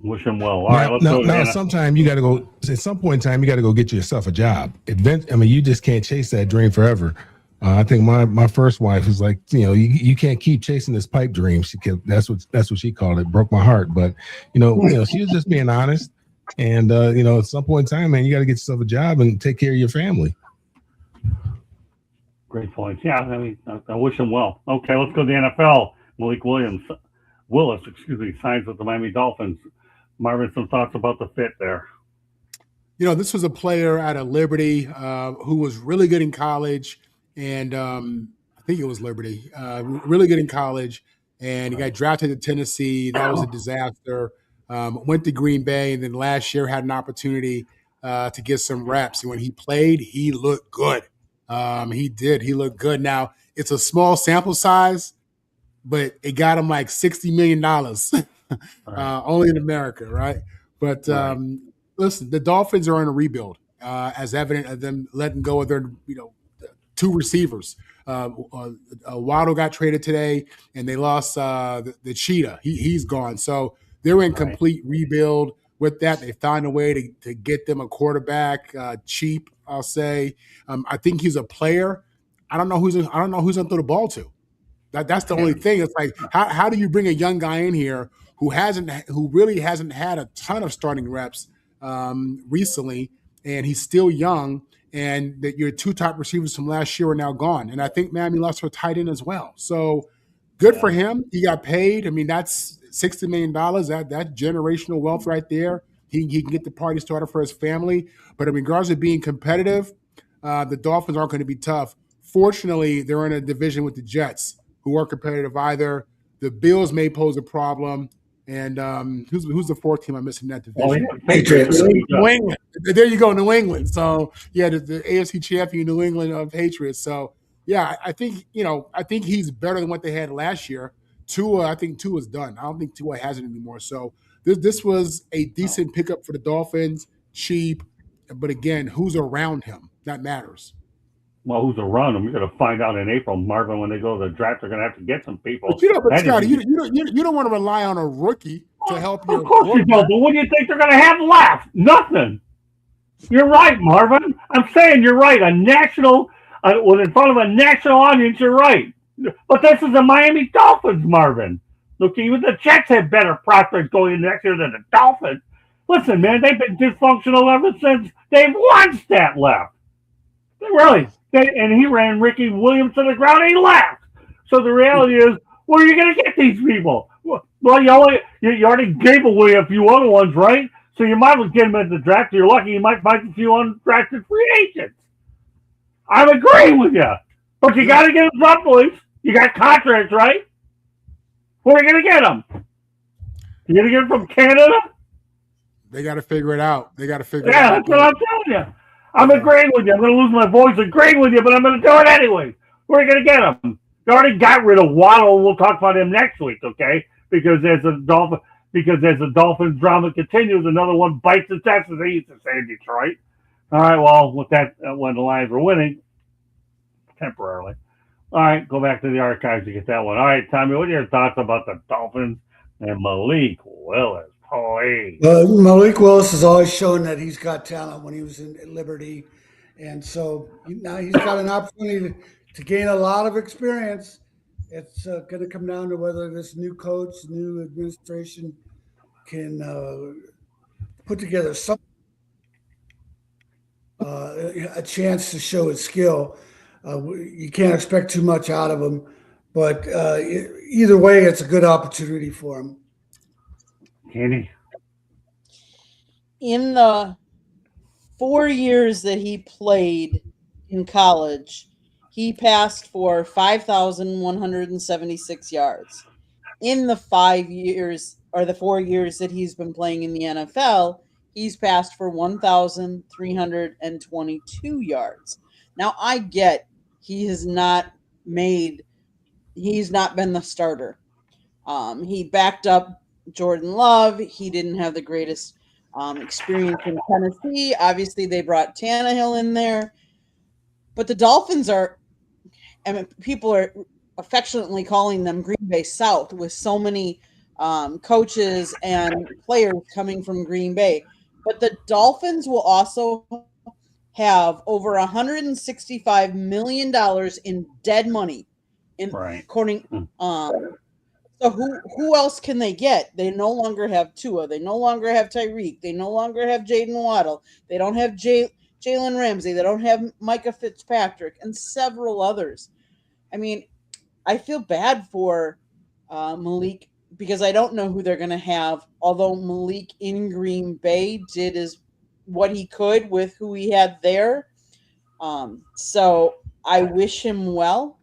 Wish him well. All right, let's go. Now, sometime you got to go. At some point in time, you got to go get yourself a job. You just can't chase that dream forever. I think my first wife was like, you can't keep chasing this pipe dream. That's what she called it. Broke my heart. But she was just being honest. And at some point in time, man, you got to get yourself a job and take care of your family. Great points. Yeah, I wish him well. Okay, let's go to the NFL. Malik Willis, signs with the Miami Dolphins. Marvin, some thoughts about the fit there? This was a player out of Liberty who was really good in college, and I think it was Liberty, really good in college, and he got drafted to Tennessee. That was a disaster. Went to Green Bay, and then last year had an opportunity to get some reps. And when he played, he looked good. He did. He looked good. Now, it's a small sample size, but it got him like $60 million only in America, right? But listen, the Dolphins are in a rebuild, as evident of them letting go of their 2 receivers. Waddle got traded today, and they lost the Cheetah. He's gone. So they're in complete rebuild. With that, they found a way to get them a quarterback cheap, I'll say. I think he's a player. I don't know who's gonna throw the ball to. That's the only thing. It's like how do you bring a young guy in here who really hasn't had a ton of starting reps recently, and he's still young, and that your 2 top receivers from last year are now gone. And I think Miami lost her tight end as well. So good for him. He got paid. I mean, that's $60 million. That generational wealth right there. He can get the party started for his family. But in regards to being competitive, the Dolphins aren't going to be tough. Fortunately, they're in a division with the Jets, who are competitive either. The Bills may pose a problem. And who's the fourth team I'm missing in that division? Patriots. New England. There you go, New England. So yeah, the AFC champion New England Patriots. So yeah, I think he's better than what they had last year. I think Tua's done. I don't think Tua has it anymore. So this was a decent pickup for the Dolphins, cheap, but again, who's around him? That matters. Well, who's around him? You're going to find out in April, Marvin. When they go to the draft, they're going to have to get some people. But Scotty, you don't want to rely on a rookie to help you. Of course you don't. But what do you think they're going to have left? Nothing. You're right, Marvin. I'm saying you're right. A national, in front of a national audience, you're right. But this is the Miami Dolphins, Marvin. Look, even the Jets have better prospects going into next year than the Dolphins. Listen, man, they've been dysfunctional ever since Dave Wannstedt left. Really. And he ran Ricky Williams to the ground and he left. So the reality is, where are you going to get these people? Well, you already gave away a few other ones, right? So you might as well get them at the draft. You're lucky you might find a few undrafted free agents. I'm agreeing with you. But you got to get them someplace. You got contracts, right? Where are you going to get them? You going to get them from Canada? They got to figure it out. Yeah, that's what I'm telling you. I'm agreeing with you. I'm going to lose my voice agreeing with you, but I'm going to do it anyway. Where are you going to get them? You already got rid of Waddle. We'll talk about him next week, okay? Because as the Dolphins drama continues, another one bites the dust, as they used to say in Detroit. All right, well, with that, when the Lions were winning, temporarily. All right, go back to the archives to get that one. All right, Tommy, what are your thoughts about the Dolphins and Malik Willis? Malik Willis has always shown that he's got talent when he was in Liberty. And so now he's got an opportunity to gain a lot of experience. It's going to come down to whether this new coach, new administration can put together a chance to show his skill. You can't expect too much out of him. But either way, it's a good opportunity for him. Kenny? In the 4 years that he played in college, he passed for 5,176 yards. In the 5 years or the 4 years that he's been playing in the NFL, he's passed for 1,322 yards. Now, I get he's not been the starter. He backed up Jordan Love. He didn't have the greatest experience in Tennessee. Obviously, they brought Tannehill in there. But the Dolphins people are affectionately calling them Green Bay South, with so many coaches and players coming from Green Bay. But the Dolphins will also have over $165 million in dead money. According, so who else can they get? They no longer have Tua. They no longer have Tyreek. They no longer have Jaden Waddle. They don't have Jalen Ramsey. They don't have Micah Fitzpatrick and several others. I mean, I feel bad for Malik because I don't know who they're going to have, although Malik in Green Bay did what he could with who he had there. So I wish him well.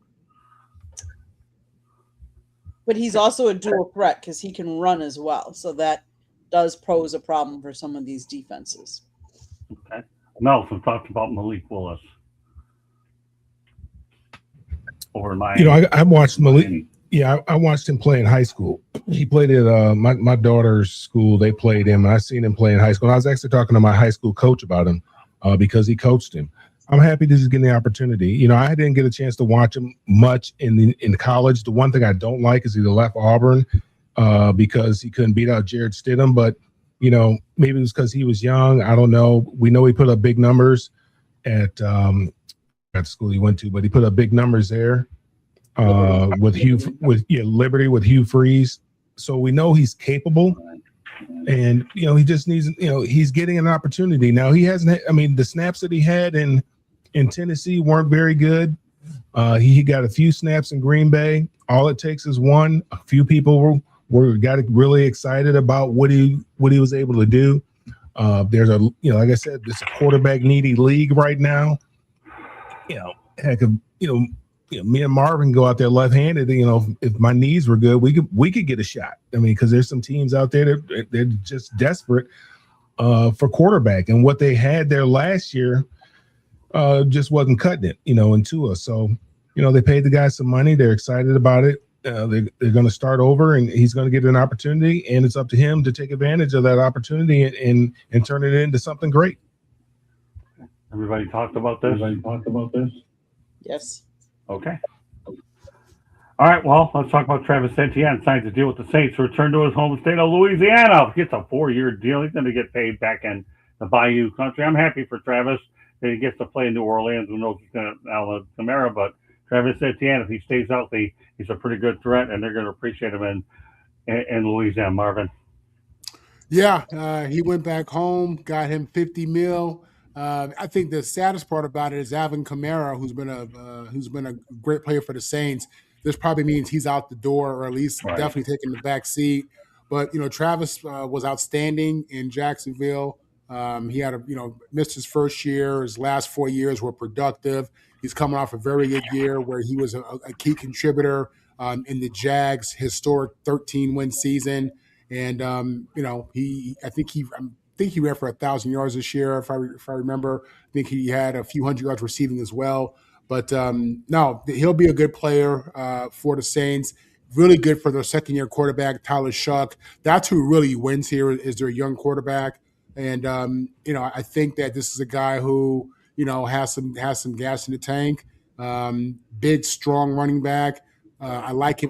But he's also a dual threat because he can run as well. So that does pose a problem for some of these defenses. Okay. Nelson talked about Malik Willis. Over in Miami. I watched Malik. Yeah, I watched him play in high school. He played at my daughter's school. They played him, and I seen him play in high school. And I was actually talking to my high school coach about him because he coached him. I'm happy that he's getting the opportunity. I didn't get a chance to watch him much in college. The one thing I don't like is he left Auburn because he couldn't beat out Jared Stidham. But, maybe it was because he was young. I don't know. We know he put up big numbers at the school he went to, but he put up big numbers there with Liberty with Hugh Freeze. So we know he's capable. And, he just needs, he's getting an opportunity. Now, he hasn't, the snaps that he had in Tennessee weren't very good. He got a few snaps in Green Bay. All it takes is one. A few people got really excited about what he was able to do. There's like I said, it's a quarterback needy league right now. me and Marvin go out there left-handed. If my knees were good, we could get a shot. I mean, because there's some teams out there that they're just desperate for quarterback, and what they had there last year just wasn't cutting it, in Tua. So, they paid the guy some money. They're excited about it. They're going to start over, and he's going to get an opportunity, and it's up to him to take advantage of that opportunity and turn it into something great. Everybody talked about this? Yes. Okay. All right, well, let's talk about Travis Etienne. Signs a deal with the Saints to return to his home state of Louisiana. Gets a 4-year deal. He's going to get paid back in the Bayou country. I'm happy for Travis that he gets to play in New Orleans. Who knows he's going to Alvin Kamara, but Travis Etienne, if he stays healthy, he's a pretty good threat, and they're going to appreciate him in Louisiana. Marvin. Yeah, he went back home, got him $50 million. I think the saddest part about it is Alvin Kamara, who's been a great player for the Saints. This probably means he's out the door, or at least definitely taking the back seat. But Travis was outstanding in Jacksonville. He had missed his first year. His last 4 years were productive. He's coming off a very good year where he was a key contributor in the Jags' historic 13-win season. And I think he ran for 1,000 yards this year, if I remember. I think he had a few hundred yards receiving as well. But no, he'll be a good player for the Saints. Really good for their second-year quarterback, Tyler Shuck. That's who really wins here, is their young quarterback. And I think that this is a guy who has some gas in the tank. Big, strong running back. I like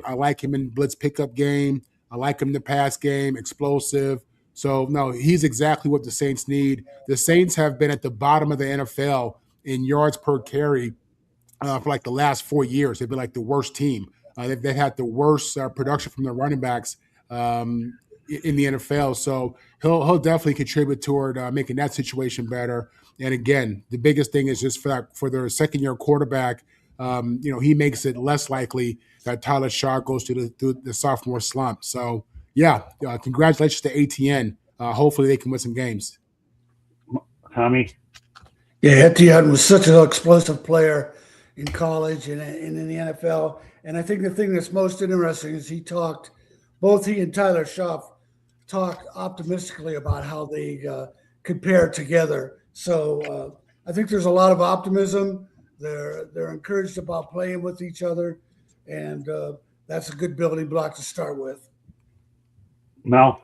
him in blitz pickup game. I like him in the pass game, explosive. So, no, he's exactly what the Saints need. The Saints have been at the bottom of the NFL in yards per carry for like the last 4 years. They've been like the worst team. They've had the worst production from their running backs in the NFL. So he'll definitely contribute toward making that situation better. And again, the biggest thing is just for their second-year quarterback, he makes it less likely that Tyler Shaw goes through the sophomore slump. So, yeah, congratulations to ATN. Hopefully they can win some games. Tommy? Yeah, Etienne was such an explosive player in college and in the NFL. And I think the thing that's most interesting is both he and Tyler Shaw talked optimistically about how they compare together. So I think there's a lot of optimism. They're encouraged about playing with each other, and that's a good building block to start with. Mel?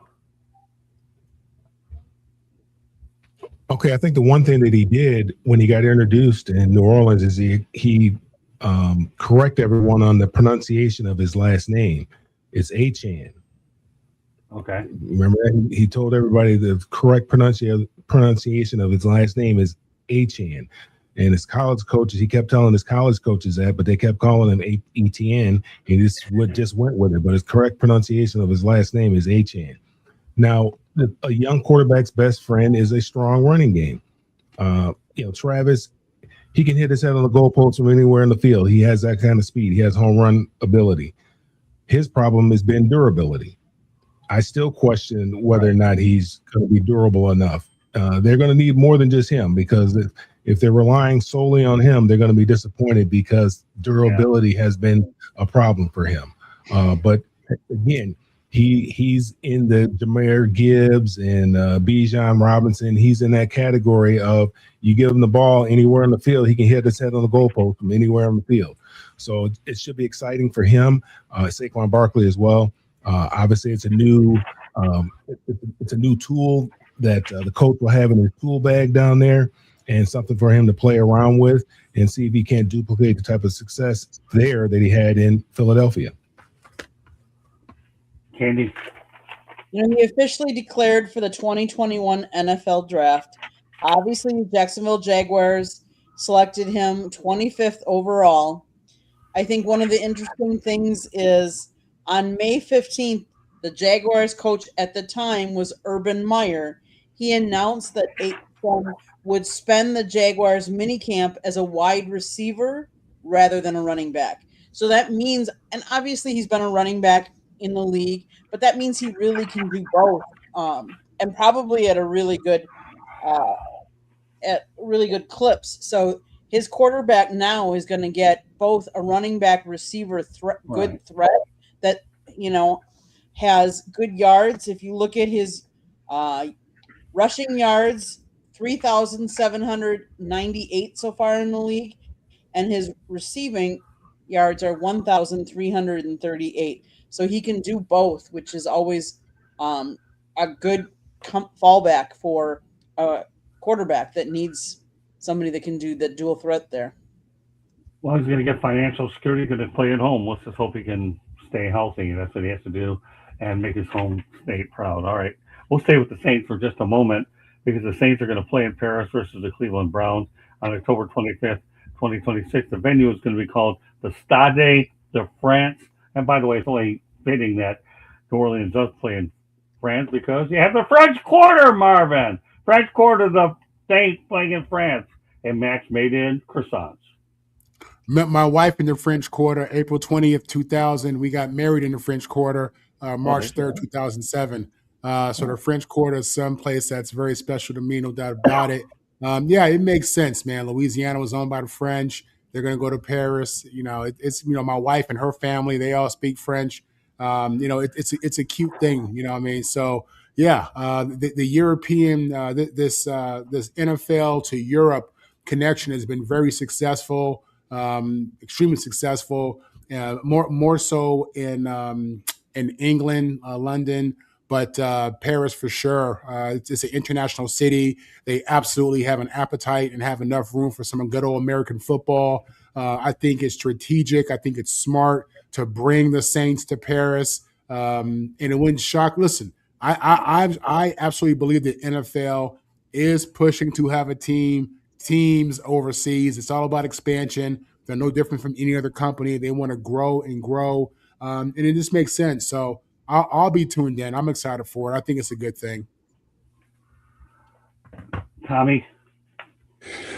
Okay, I think the one thing that he did when he got introduced in New Orleans is he corrected everyone on the pronunciation of his last name. It's Achan. Okay. Remember that? He told everybody the correct pronunciation of his last name is Achan. And his college coaches, he kept telling his college coaches that, but they kept calling him ETN. He just went with it. But his correct pronunciation of his last name is Achan. Now, a young quarterback's best friend is a strong running game. Travis, he can hit his head on the goalpost from anywhere in the field. He has that kind of speed. He has home run ability. His problem has been durability. I still question whether or not he's going to be durable enough. They're going to need more than just him, because if they're relying solely on him, they're going to be disappointed, because durability has been a problem for him. But again, he's in the Jahmyr Gibbs and Bijan Robinson. He's in that category of, you give him the ball anywhere on the field, he can hit his head on the goalpost from anywhere on the field. So it should be exciting for him. Saquon Barkley as well. Obviously, it's a new tool that the coach will have in his tool bag down there, and something for him to play around with and see if he can't duplicate the type of success there that he had in Philadelphia. Candy? He officially declared for the 2021 NFL Draft. Obviously, the Jacksonville Jaguars selected him 25th overall. I think one of the interesting things is on May 15th, the Jaguars coach at the time was Urban Meyer. He announced that Achan would spend the Jaguars minicamp as a wide receiver rather than a running back. So that means, and obviously he's been a running back in the league, but that means he really can do both, and probably at really good clips. So his quarterback now is going to get both a running back receiver good threat that, has good yards. If you look at his rushing yards, 3,798 so far in the league, and his receiving yards are 1,338. So he can do both, which is always a good fallback for a quarterback that needs somebody that can do the dual threat there. Well, he's going to get financial security because he's playing at home. Let's just hope he can stay healthy. That's what he has to do and make his home state proud. All right. We'll stay with the Saints for just a moment because the Saints are going to play in Paris versus the Cleveland Browns on October 25th, 2026. The venue is going to be called the Stade de France. And by the way, it's only fitting that New Orleans does play in France because you have the French Quarter, Marvin. French Quarter, the Saints playing in France. A match made in croissants. Met my wife in the French Quarter, April 20th, 2000. We got married in the French Quarter, March 3rd, 2007. So the French Quarter is someplace that's very special to me, no doubt about it. Yeah, it makes sense, man. Louisiana was owned by the French. They're going to go to Paris. It's my wife and her family, they all speak French. It's a cute thing, you know what I mean? So, yeah, the European, this NFL to Europe connection has been very successful. Extremely successful, more so in England, London, but Paris for sure. It's an international city. They absolutely have an appetite and have enough room for some good old American football. I think it's strategic. I think it's smart to bring the Saints to Paris, and it wouldn't shock. Listen, I absolutely believe the NFL is pushing to have teams overseas. It's all about expansion. They're no different from any other company. They want to grow and grow, and it just makes sense. So I'll be tuned in. I'm excited for it. I think it's a good thing. Tommy?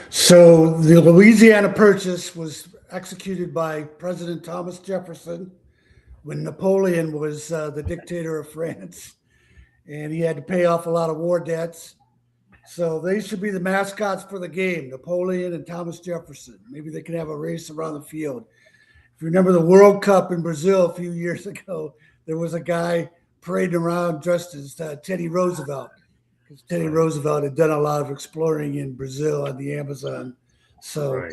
So the Louisiana Purchase was executed by President Thomas Jefferson when Napoleon was the dictator of France, and he had to pay off a lot of war debts. So they should be the mascots for the game, Napoleon and Thomas Jefferson. Maybe they can have a race around the field. If you remember the World Cup in Brazil a few years ago, there was a guy parading around dressed as Teddy Roosevelt, because Teddy Roosevelt had done a lot of exploring in Brazil on the Amazon. So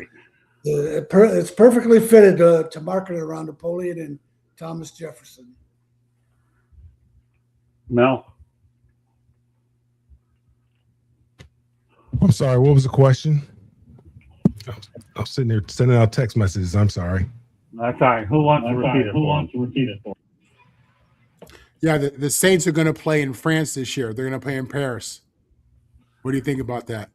it's perfectly fitted to market it around Napoleon and Thomas Jefferson. Mel? I'm sorry, what was the question? I'm sitting there sending out text messages. I'm sorry. That's all right. Who wants to repeat it? Yeah, the Saints are going to play in France this year. They're going to play in Paris. What do you think about that?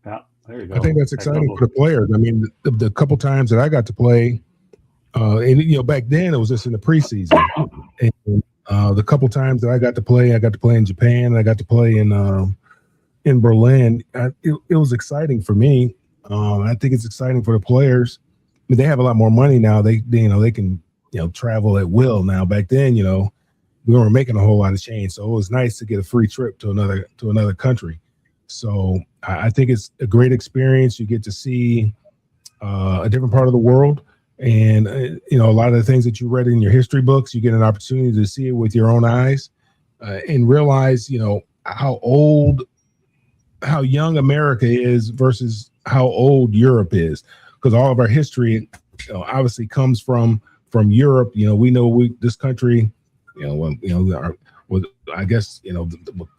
Yeah, there you go. I think that's exciting for the players. I mean, the couple times that I got to play, and back then it was just in the preseason. And the couple times that I got to play in Japan. I got to play in Berlin. It was exciting for me. I think it's exciting for the players. I mean, they have a lot more money now. They can travel at will now. Back then, we weren't making a whole lot of change, so it was nice to get a free trip to another country. So I think it's a great experience. You get to see a different part of the world, and a lot of the things that you read in your history books, you get an opportunity to see it with your own eyes, and realize how young America is versus how old Europe is, because all of our history, obviously comes from Europe. We know this country, I guess,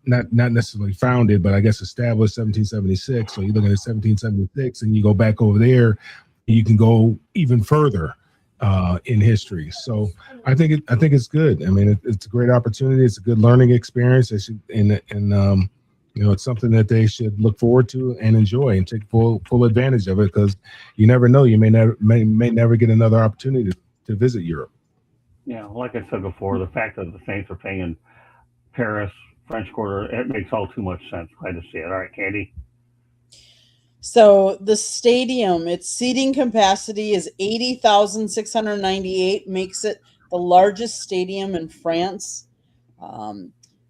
not necessarily founded, but I guess established 1776. So you're looking at 1776, and you go back over there, you can go even further in history. So I think it's good. I mean, it's a great opportunity. It's a good learning experience. It's something that they should look forward to and enjoy and take full advantage of it, because you never know, you may never get another opportunity to visit Europe. Yeah, like I said before, the fact that the Saints are playing in Paris, French Quarter, it makes all too much sense. Glad to see it. All right, Candy. So the stadium, its seating capacity is 80,698, makes it the largest stadium in France.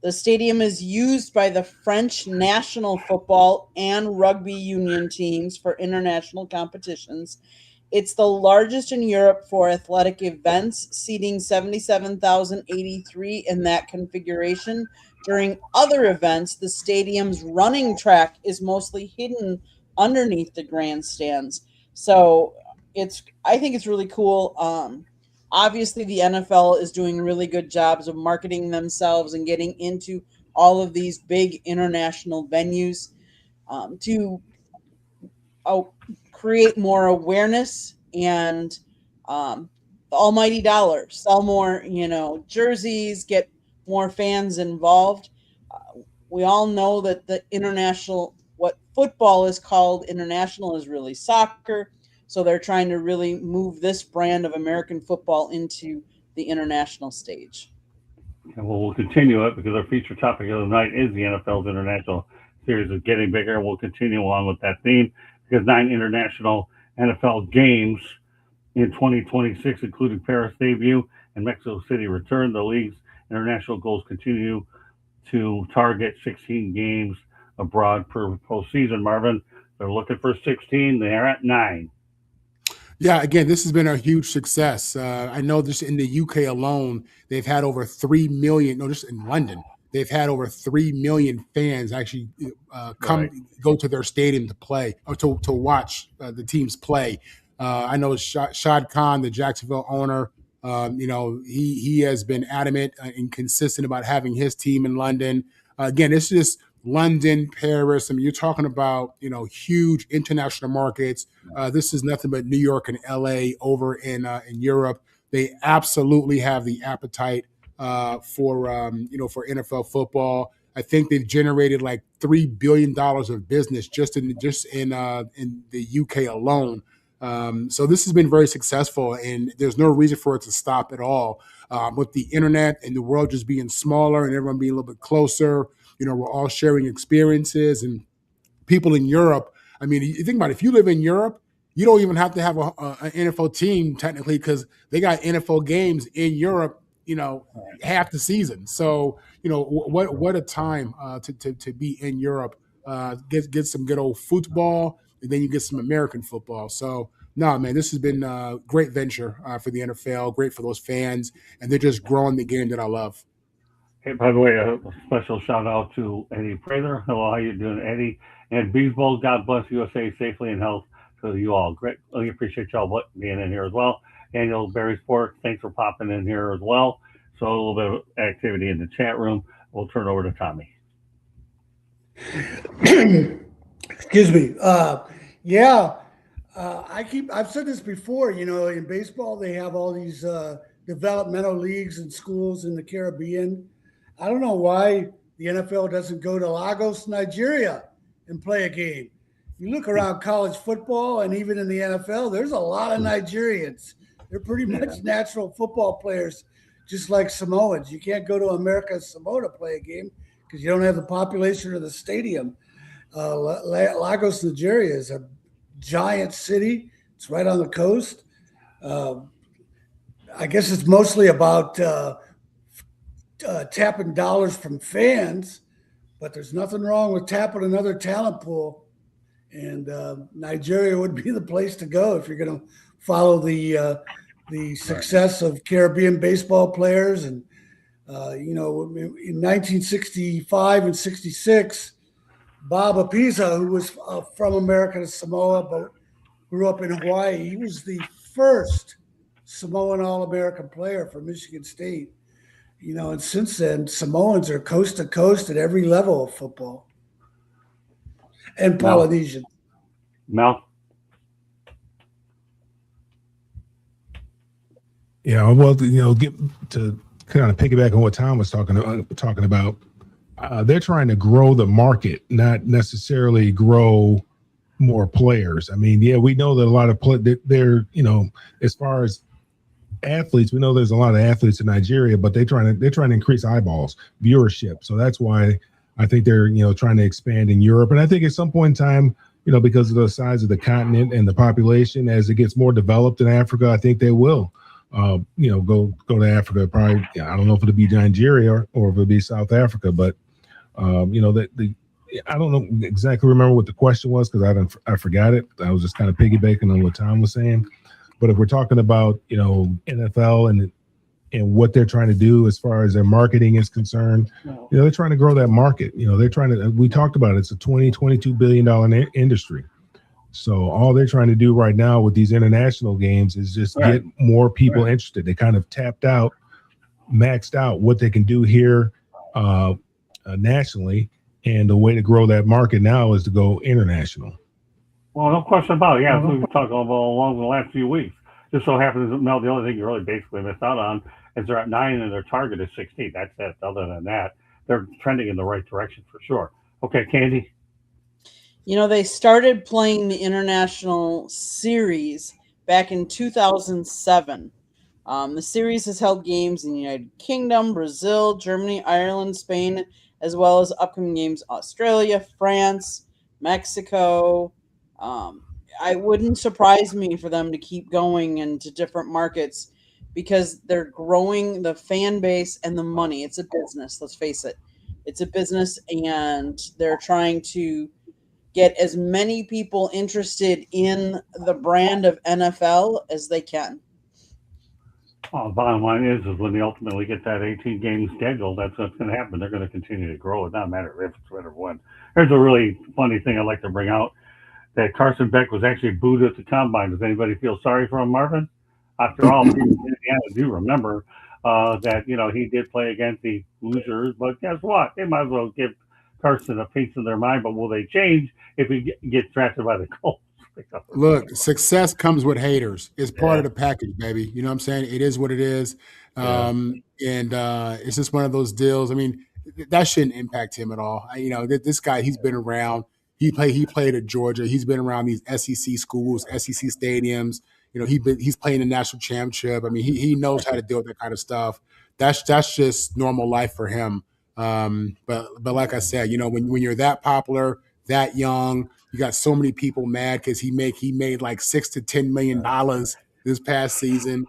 The stadium is used by the French national football and rugby union teams for international competitions. It's the largest in Europe for athletic events, seating 77,083 in that configuration. During other events, the stadium's running track is mostly hidden underneath the grandstands. So I think it's really cool. Obviously, the NFL is doing really good jobs of marketing themselves and getting into all of these big international venues to create more awareness and the almighty dollar. Sell more, jerseys, get more fans involved. We all know that what football is called international is really soccer. So they're trying to really move this brand of American football into the international stage. And we'll continue it because our feature topic of the night is the NFL's international series is getting bigger. And we'll continue along with that theme because 9 international NFL games in 2026, including Paris debut and Mexico City return. The league's international goals continue to target 16 games abroad per postseason. Marvin, they're looking for 16. They're at 9. Yeah, again, this has been a huge success. I know just in the UK alone, they've had over 3 million. No, just in London, they've had over 3 million fans actually go to their stadium to play or to watch the teams play. I know Shad Khan, the Jacksonville owner, he has been adamant and consistent about having his team in London. Again, it's just London, Paris. I mean, you're talking about, huge international markets. This is nothing but New York and LA over in Europe. They absolutely have the appetite for NFL football. I think they've generated like $3 billion of business just in the UK alone. So this has been very successful, and there's no reason for it to stop at all. With the internet and the world just being smaller and everyone being a little bit closer, we're all sharing experiences, and people in Europe. I mean, you think about it, if you live in Europe, you don't even have to have an NFL team technically because they got NFL games in Europe, half the season. So, what a time to be in Europe, get some good old football, and then you get some American football. So, no, man, this has been a great venture for the NFL, great for those fans, and they're just growing the game that I love. Hey, by the way, a special shout out to Eddie Prather. Hello, how you doing, Eddie? And Beesball, God bless USA safely and health to you all. Great. We appreciate y'all being in here as well. Daniel Barry Sport, thanks for popping in here as well. So a little bit of activity in the chat room. We'll turn over to Tommy. Excuse me. I've said this before, in baseball, they have all these developmental leagues and schools in the Caribbean. I don't know why the NFL doesn't go to Lagos, Nigeria and play a game. You look around college football and even in the NFL, there's a lot of Nigerians. They're pretty much natural football players, just like Samoans. You can't go to America's Samoa to play a game because you don't have the population or the stadium. Lagos, Nigeria is a giant city. It's right on the coast. I guess it's mostly about tapping dollars from fans, but there's nothing wrong with tapping another talent pool. And Nigeria would be the place to go if you're going to follow the success of Caribbean baseball players. And in 1965 and 66, Bob Apisa, who was from American Samoa but grew up in Hawaii, he was the first Samoan All-American player for Michigan State. And since then, Samoans are coast to coast at every level of football. And Polynesian. Mel? Yeah, well, get to kind of piggyback on what Tom was talking about. They're trying to grow the market, not necessarily grow more players. I mean, yeah, we know that a lot of they're as far as athletes, we know there's a lot of athletes in Nigeria, but they're trying to increase eyeballs, viewership. So that's why I think they're trying to expand in Europe. And I think at some point in time, because of the size of the continent and the population, as it gets more developed in Africa, I think they will go to Africa. Probably, I don't know if it'll be Nigeria or if it'll be South Africa, but I don't know exactly remember what the question was because I forgot it. I was just kind of piggybacking on what Tom was saying. But if we're talking about NFL and what they're trying to do as far as their marketing is concerned, they're trying to grow that market. They're trying to. We talked about it. It's a $22 billion industry. So all they're trying to do right now with these international games is just get more people interested. They kind of maxed out what they can do here nationally. And the way to grow that market now is to go international. Well, no question about it. Yeah, that's what we've been talking about along the last few weeks. Just so happens, Mel, the only thing you really basically missed out on is they're at 9 and their target is 16. That's it. Other than that, they're trending in the right direction for sure. Okay, Candy. They started playing the international series back in 2007. The series has held games in the United Kingdom, Brazil, Germany, Ireland, Spain, as well as upcoming games Australia, France, Mexico. I wouldn't surprise me for them to keep going into different markets because they're growing the fan base and the money. It's a business, let's face it. It's a business, and they're trying to get as many people interested in the brand of NFL as they can. Well, the bottom line is when they ultimately get that 18-game schedule, that's what's going to happen. They're going to continue to grow. It doesn't matter if it's win or when. There's a really funny thing I'd like to bring out, that Carson Beck was actually booed at the combine. Does anybody feel sorry for him, Marvin? After all, people in Indiana do remember that, he did play against the losers. But guess what? They might as well give Carson a piece of their mind. But will they change if he gets drafted by the Colts? Look, success comes with haters. It's part of the package, baby. You know what I'm saying? It is what it is. And it's just one of those deals. I mean, that shouldn't impact him at all. This guy, he's been around. He played at Georgia. He's been around these SEC schools, SEC stadiums. He's playing the national championship. I mean, he knows how to deal with that kind of stuff. That's just normal life for him. But like I said, when you're that popular, that young, you got so many people mad because he made like $6 to $10 million this past season.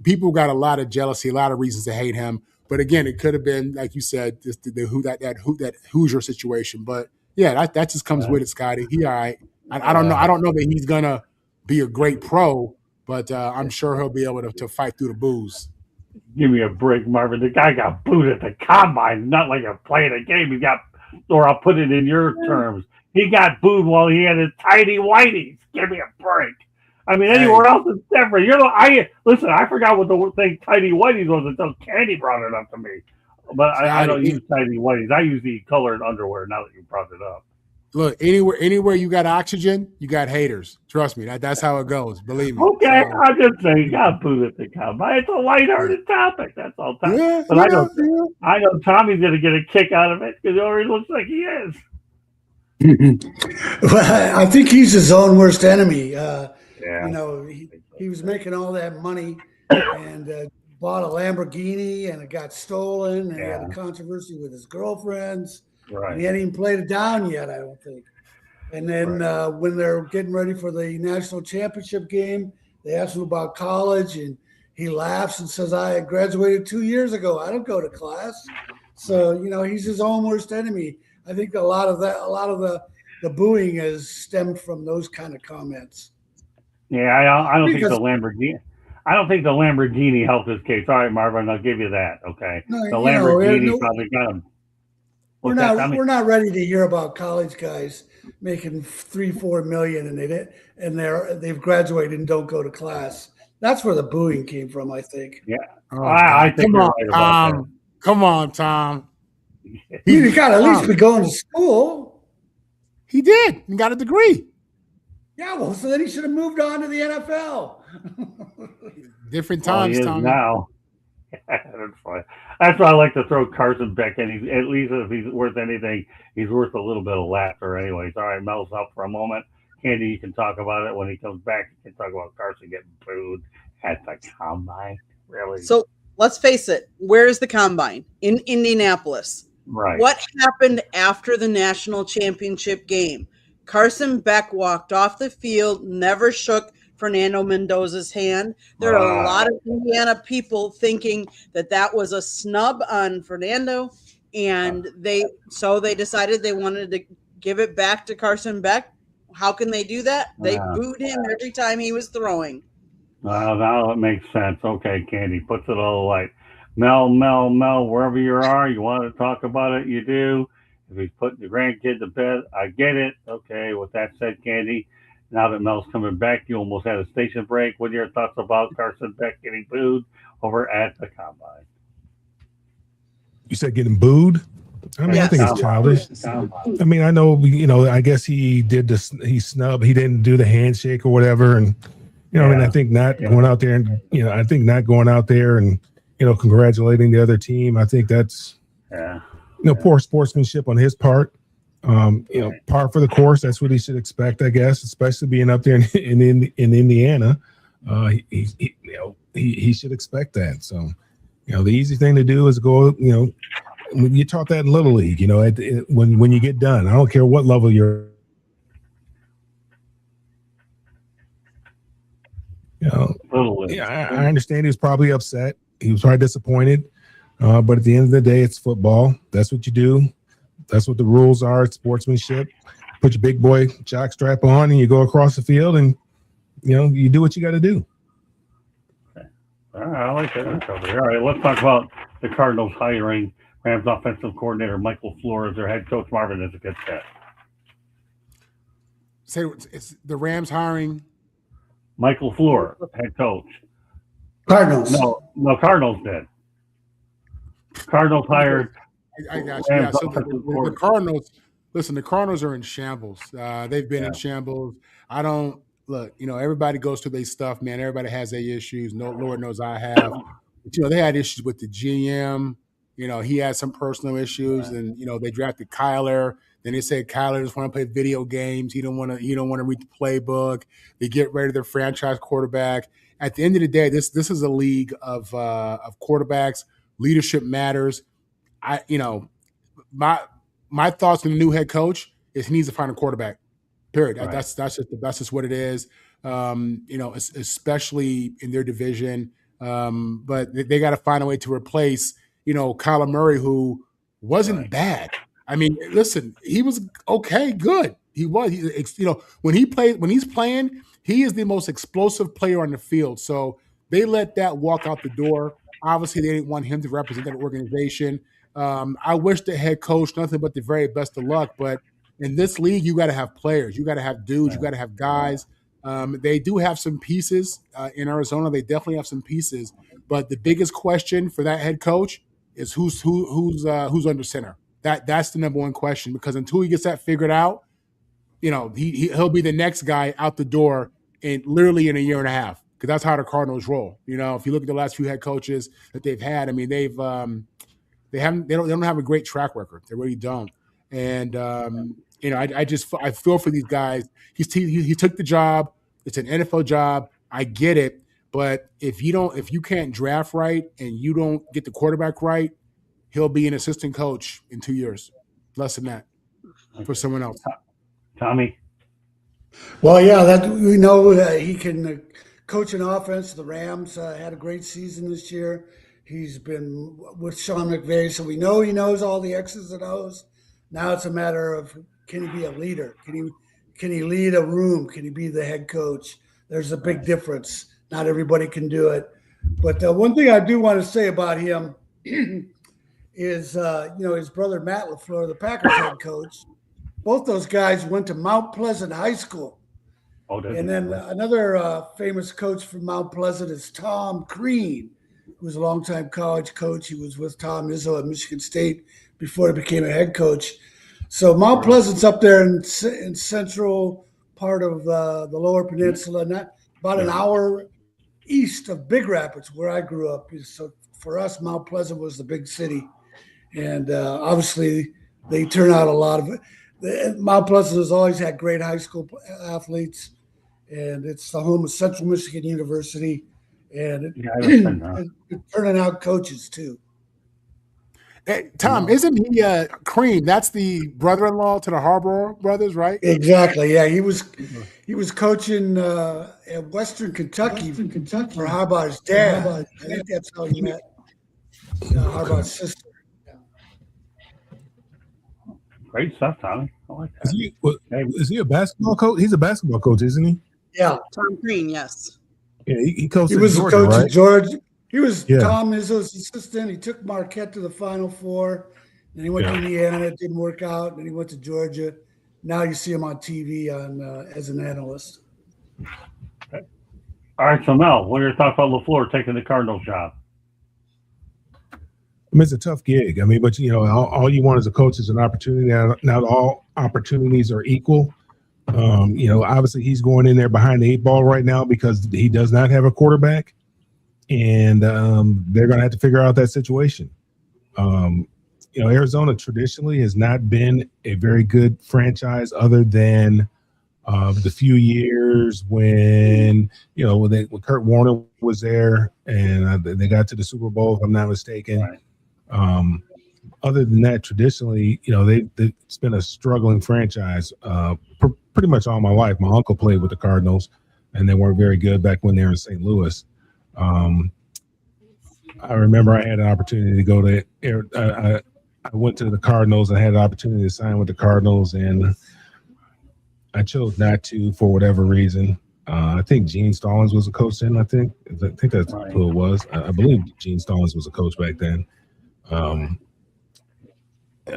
People got a lot of jealousy, a lot of reasons to hate him. But again, it could have been, like you said, just that Hoosier situation. But yeah, that just comes with it, Scotty. He all right. I don't know. I don't know that he's gonna be a great pro, but I'm sure he'll be able to fight through the boos. Give me a break, Marvin. The guy got booed at the combine, not like a playing a game. Or I'll put it in your terms. He got booed while he had his tidy whities. Give me a break. I mean, anywhere else is different. Listen, I forgot what the thing tidy whities was until Candy brought it up to me. But I don't use tidy whities. I use the colored underwear now that you brought it up. Look, anywhere you got oxygen, you got haters. Trust me, that's how it goes. Believe me. Okay, I'm just saying, you got booed at the combine. It's a lighthearted topic. That's all. Yeah, but I know Tommy's going to get a kick out of it because he already looks like he is. Well, I think he's his own worst enemy. He was making all that money and bought a Lamborghini, and it got stolen, and he had a controversy with his girlfriends. Right. And he hadn't even played it down yet, I don't think. And then when they're getting ready for the national championship game, they ask him about college, and he laughs and says, "I graduated 2 years ago. I don't go to class." So he's his own worst enemy. I think a lot of the booing has stemmed from those kind of comments. Yeah, I don't think the Lamborghini. I don't think the Lamborghini helped his case. All right, Marvin, I'll give you that. Okay, the Lamborghini probably got him. We're not ready to hear about college guys making $3-4 million and they've graduated and don't go to class. That's where the booing came from, I think. Yeah, I think you're right about that. Come on, Tom. He got at least be going to school. He did. He got a degree. Yeah, well, so then he should have moved on to the NFL. Different times, Tom. Now. That's fine. That's why I like to throw Carson Beck in. At least if he's worth anything, he's worth a little bit of laughter anyways. All right, Mel's up for a moment. Candy, you can talk about it when he comes back. You can talk about Carson getting booed at the combine. Really? So let's face it. Where's the combine? In Indianapolis. Right. What happened after the national championship game? Carson Beck walked off the field, never shook Fernando Mendoza's hand. There are a lot of Indiana people thinking that was a snub on Fernando, and they decided they wanted to give it back to Carson Beck. How can they do that? They booed him every time he was throwing. Now it makes sense. Okay, Candy puts it all like Mel, wherever you are, you want to talk about it, you do. If he's putting the grandkid to bed, I get it. Okay, with that said, Candy, now that Mel's coming back, you almost had a station break. What are your thoughts about Carson Beck getting booed over at the Combine? You said getting booed? I mean, I think it's childish. I mean, I know, I guess he did this, he didn't do the handshake or whatever. And, I mean, I think not going out there and, congratulating the other team. I think that's, poor sportsmanship on his part. Par for the course. That's what he should expect, I guess, especially being up there in Indiana. He should expect that. So, the easy thing to do is go, you taught that in Little League, when you get done, I don't care what level you're, I understand he was probably upset. He was probably disappointed. But at the end of the day, it's football. That's what you do. That's what the rules are. It's sportsmanship. Put your big boy jock strap on and you go across the field and, you do what you got to do. Okay. All right, I like that. All right, let's talk about the Cardinals hiring Rams offensive coordinator Michael Flores, their head coach Marvin is a good fit. Say it's the Rams hiring Michael Flores, head coach. Cardinals. No, Cardinals did. Cardinals hired. I got you. Yeah, so the Cardinals. Listen, the Cardinals are in shambles. They've been in shambles. I don't look. Everybody goes through their stuff, man. Everybody has their issues. No, Lord knows I have. But, they had issues with the GM. He had some personal issues, and they drafted Kyler. Then they said Kyler just want to play video games. He don't want to read the playbook. They get rid of their franchise quarterback. At the end of the day, this is a league of quarterbacks. Leadership matters. My thoughts on the new head coach is he needs to find a quarterback. Period. Right. That's just what it is. Especially in their division. But they got to find a way to replace, Kyler Murray, who wasn't bad. I mean, listen, he was okay, good. He was, when he's playing, he is the most explosive player on the field. So they let that walk out the door. Obviously, they didn't want him to represent that organization. I wish the head coach nothing but the very best of luck. But in this league, you got to have players. You got to have dudes. You got to have guys. They do have some pieces in Arizona. They definitely have some pieces. But the biggest question for that head coach is who's under center. That's the number one question, because until he gets that figured out, he'll be the next guy out the door literally in a year and a half, because that's how the Cardinals roll. If you look at the last few head coaches that they've had, I mean, they don't have a great track record. They really don't. And I feel for these guys. He took the job. It's an NFL job. I get it. But if you can't draft right and you don't get the quarterback right, he'll be an assistant coach in 2 years, less than that, for someone else. Tommy. Well, yeah, that we know he can coach an offense. The Rams had a great season this year. He's been with Sean McVay, so we know he knows all the X's and O's. Now it's a matter of, can he be a leader? Can he lead a room? Can he be the head coach? There's a big difference. Not everybody can do it. But one thing I do want to say about him is, his brother Matt LaFleur, the Packers head coach. Both those guys went to Mount Pleasant High School. And then another famous coach from Mount Pleasant is Tom Crean, who was a longtime college coach. He was with Tom Izzo at Michigan State before he became a head coach. So Mount Pleasant's up there in central part of the Lower Peninsula, about an hour east of Big Rapids, where I grew up. So for us, Mount Pleasant was the big city. And obviously they turn out a lot of it. Mount Pleasant has always had great high school athletes, and it's the home of Central Michigan University, and it's turning out coaches too. Hey, Tom, isn't he Cream? That's the brother-in-law to the Harbaugh brothers, right? Exactly. Yeah, he was coaching at Western Kentucky for Harbaugh's dad. I think that's how he met Harbaugh's sister. Great stuff, Tommy. I like that. Is he a basketball coach? He's a basketball coach, isn't he? Yeah. Tom Green, yes. Yeah, he coached He at was Georgia, the coach right? at Georgia. He was Yeah. Tom Izzo's assistant. He took Marquette to the Final Four. Then he went to Indiana. It didn't work out. Then he went to Georgia. Now you see him on TV as an analyst. Okay. All right, so Mel, what are your thoughts about LaFleur taking the Cardinals job? I mean, it's a tough gig. I mean, but all you want as a coach is an opportunity. Not all opportunities are equal. Obviously he's going in there behind the 8 ball right now because he does not have a quarterback, and they're going to have to figure out that situation. Arizona traditionally has not been a very good franchise, other than the few years when Kurt Warner was there and they got to the Super Bowl, if I'm not mistaken. Right. Other than that, traditionally, it's been a struggling franchise pretty much all my life. My uncle played with the Cardinals, and they weren't very good back when they were in St. Louis. I remember I had an opportunity to go to I went to the Cardinals. I had an opportunity to sign with the Cardinals, and I chose not to for whatever reason. I think Gene Stallings was a coach then. I think that's who it was. I believe Gene Stallings was a coach back then. He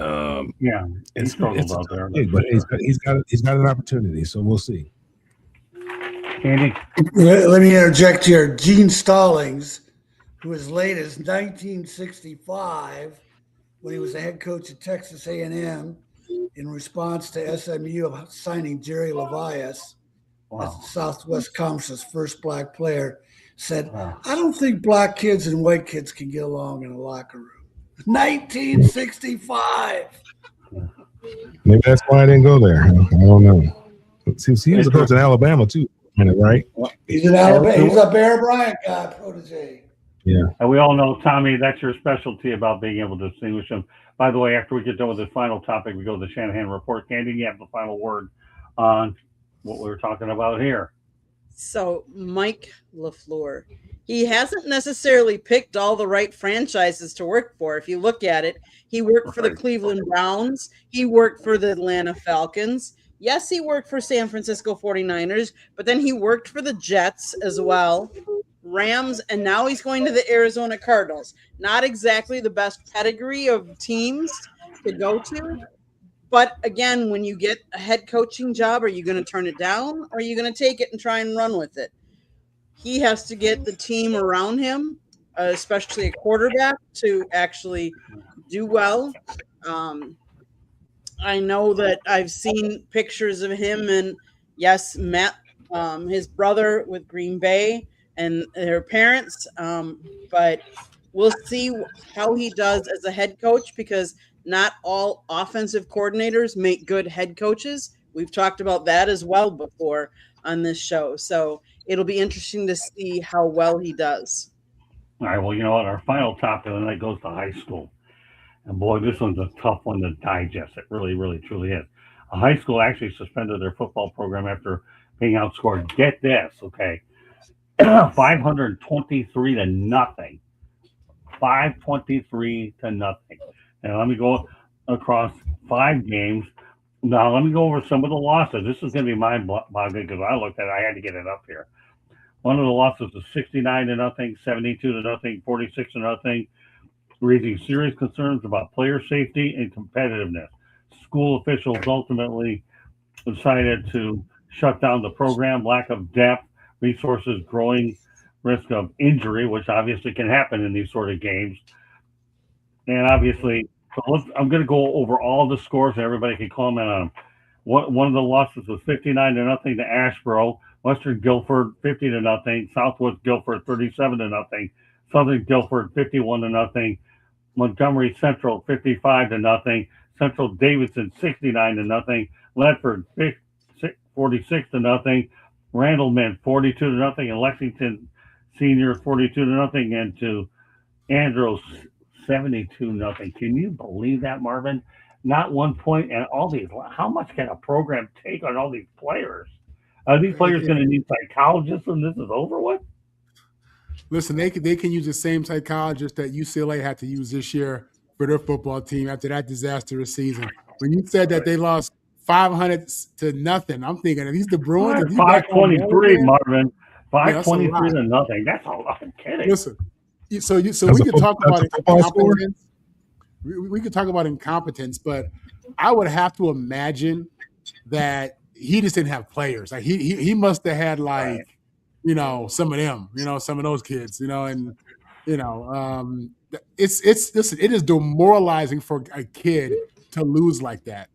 struggled out there. But he's got an opportunity, so we'll see. Andy? Let me interject here. Gene Stallings, who as late as 1965, when he was the head coach at Texas A&M, in response to SMU signing Jerry Levias as Southwest Conference's first black player, said, I don't think black kids and white kids can get along in a locker room. 1965. Maybe that's why I didn't go there. I don't know. See, he was a coach in Alabama too, right? He's in Alabama. He's a Bear Bryant guy, protege. Yeah. And we all know, Tommy, that's your specialty about being able to distinguish them. By the way, after we get done with this final topic, we go to the Shanahan report. Candy, you have the final word on what we were talking about here. So, Mike LaFleur, he hasn't necessarily picked all the right franchises to work for. If you look at it, he worked for the Cleveland Browns. He worked for the Atlanta Falcons. Yes, he worked for San Francisco 49ers, but then he worked for the Jets as well, Rams, and now he's going to the Arizona Cardinals. Not exactly the best pedigree of teams to go to. But again, when you get a head coaching job, are you going to turn it down, or are you going to take it and try and run with it? He has to get the team around him, especially a quarterback, to actually do well. I know that I've seen pictures of him and, yes, Matt, his brother with Green Bay and their parents. But we'll see how he does as a head coach, because not all offensive coordinators make good head coaches. We've talked about that as well before on this show. So it'll be interesting to see how well he does. All right. Well, you know what? Our final topic of the night goes to high school. And boy, this one's a tough one to digest. It really, really, truly is. A high school actually suspended their football program after being outscored. Get this, okay? 523 to nothing. 523 to nothing. And let me go across 5 games. Now, let me go over some of the losses. This is going to be mind-boggling because I looked at it. I had to get it up here. One of the losses was 69 to nothing, 72 to nothing, 46 to nothing, raising serious concerns about player safety and competitiveness. School officials ultimately decided to shut down the program. Lack of depth, resources, growing risk of injury, which obviously can happen in these sort of games. And obviously, I'm going to go over all the scores and everybody can comment on them. One of the losses was 59 to nothing to Asheboro, Western Guilford 50 to nothing, Southwest Guilford 37 to nothing, Southern Guilford 51 to nothing, Montgomery Central 55 to nothing, Central Davidson 69 to nothing, Ledford 46 to nothing, Randleman 42 to nothing, and Lexington Senior 42 to nothing, and to Andros 72-0. Can you believe that, Marvin? Not 1 point, and all these. How much can a program take on all these players? Are these players going to need psychologists when this is over with? Listen, they can use the same psychologist that UCLA had to use this year for their football team after that disastrous season. When you said that they lost 500-0, I'm thinking, are these the Bruins? Are these 523, Marvin. Yeah, that's a 523 to lot. nothing. That's a lot. I'm kidding. Listen, so That's we a could fo- talk that's about a football score? incompetence. We could talk about incompetence, but I would have to imagine that he just didn't have players. Like he must have had Right. some of them, some of those kids, and listen, it is demoralizing for a kid to lose like that.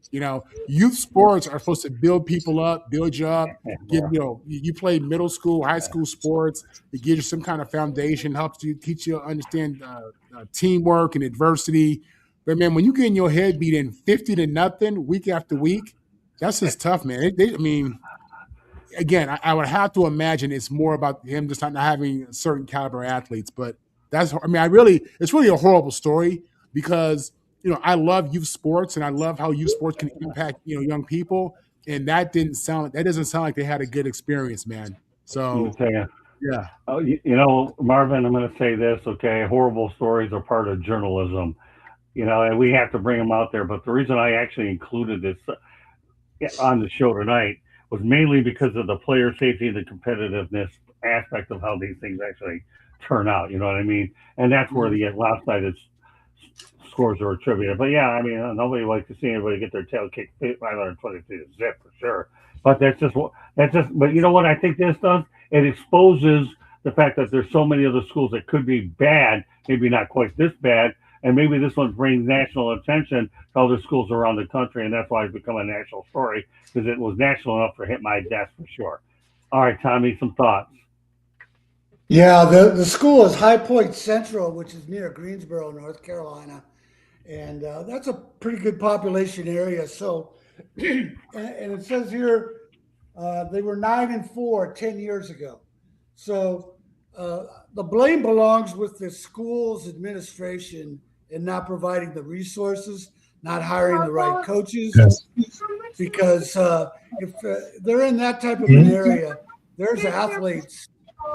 Youth sports are supposed to build people up, build you up. You play middle school, high school sports. It gives you some kind of foundation, helps you teach you to understand teamwork and adversity. But man, when you get in your head beat in 50-0 week after week, that's just tough, man. Again, I would have to imagine it's more about him just not having certain caliber athletes. But it's really a horrible story because I love youth sports and I love how youth sports can impact young people. And that doesn't sound like they had a good experience, man. So yeah. Oh, Marvin, I'm going to say this, okay? Horrible stories are part of journalism, and we have to bring them out there. But the reason I actually included this on the show tonight was mainly because of the player safety and the competitiveness aspect of how these things actually turn out. You know what I mean? And that's where the lopsided scores are attributed. But yeah, nobody likes to see anybody get their tail kicked 522 to zip for sure. But but you know what I think this does? It exposes the fact that there's so many other schools that could be bad, maybe not quite this bad, and maybe this one brings national attention to other schools around the country, and that's why it's become a national story, because it was national enough to hit my desk for sure. All right, Tommy, some thoughts. Yeah, the school is High Point Central, which is near Greensboro, North Carolina, and that's a pretty good population area. So, and it says here they were 9-4 10 years ago. So the blame belongs with the school's administration in not providing the resources, not hiring the right coaches. Yes. Because if they're in that type of an area, there's athletes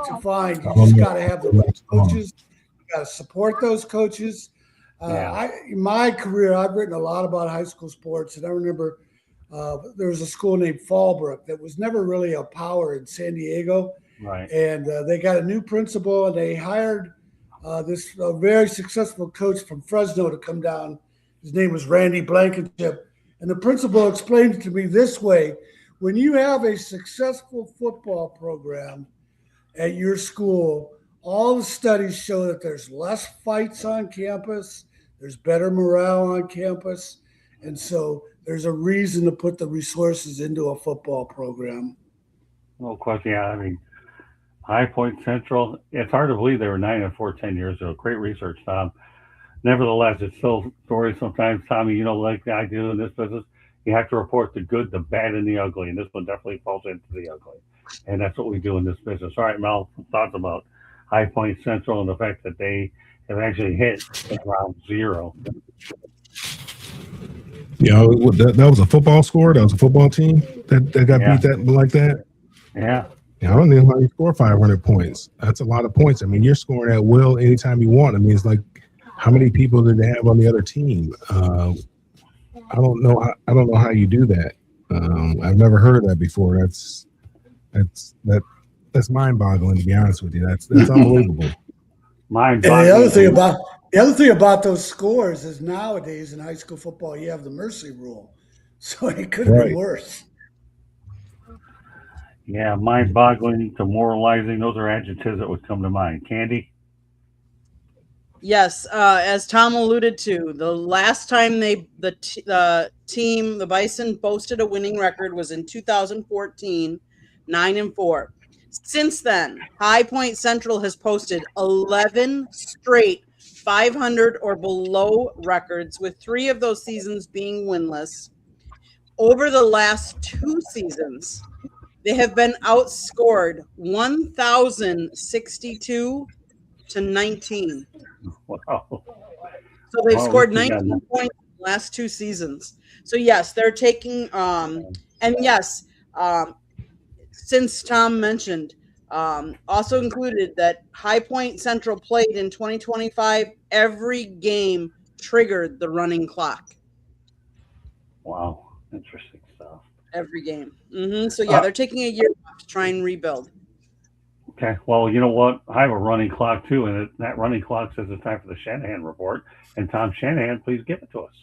to find. You just got to have the right coaches. You got to support those coaches. In my career, I've written a lot about high school sports, and I remember there was a school named Fallbrook that was never really a power in San Diego. Right. And they got a new principal, and they hired this very successful coach from Fresno to come down. His name was Randy Blankenship. And the principal explained it to me this way: when you have a successful football program at your school, all the studies show that there's less fights on campus, there's better morale on campus, and so there's a reason to put the resources into a football program. No question. Yeah, High Point Central, it's hard to believe they were 9-4 10 years ago. Great research, Tom. Nevertheless, it's still stories sometimes, Tommy, like I do in this business, you have to report the good, the bad, and the ugly, and this one definitely falls into the ugly. And that's what we do in this business. All right, Mel, thoughts about High Point Central and the fact that they have actually hit around 0. That was a football score. That was a football team that got beat that like that. Yeah. I don't know how you score 500 points. That's a lot of points. You're scoring at will anytime you want. It's like, how many people did they have on the other team? I don't know. I don't know how you do that. I've never heard of that before. That's mind-boggling, to be honest with you. That's unbelievable. Mind-boggling. The other thing about those scores is nowadays in high school football you have the mercy rule, so it could have been worse. Yeah, mind-boggling, demoralizing. Those are adjectives that would come to mind. Candy? Yes, as Tom alluded to, the last time the Bison boasted a winning record was in 2014, 9-4. Since then, High Point Central has posted 11 straight 500 or below records, with 3 of those seasons being winless. Over the last 2 seasons, they have been outscored 1,062 to 19. Wow. So they've Well, scored at least you 19 got- points in the last 2 seasons. So yes, they're taking and yes, since Tom mentioned, also included that High Point Central played in 2025, every game triggered the running clock. Wow, interesting stuff. Every game. So yeah, they're taking a year off to try and rebuild. Okay, well, you know what? I have a running clock too, and that running clock says it's time for the Shanahan report. And Tom Shanahan, please give it to us.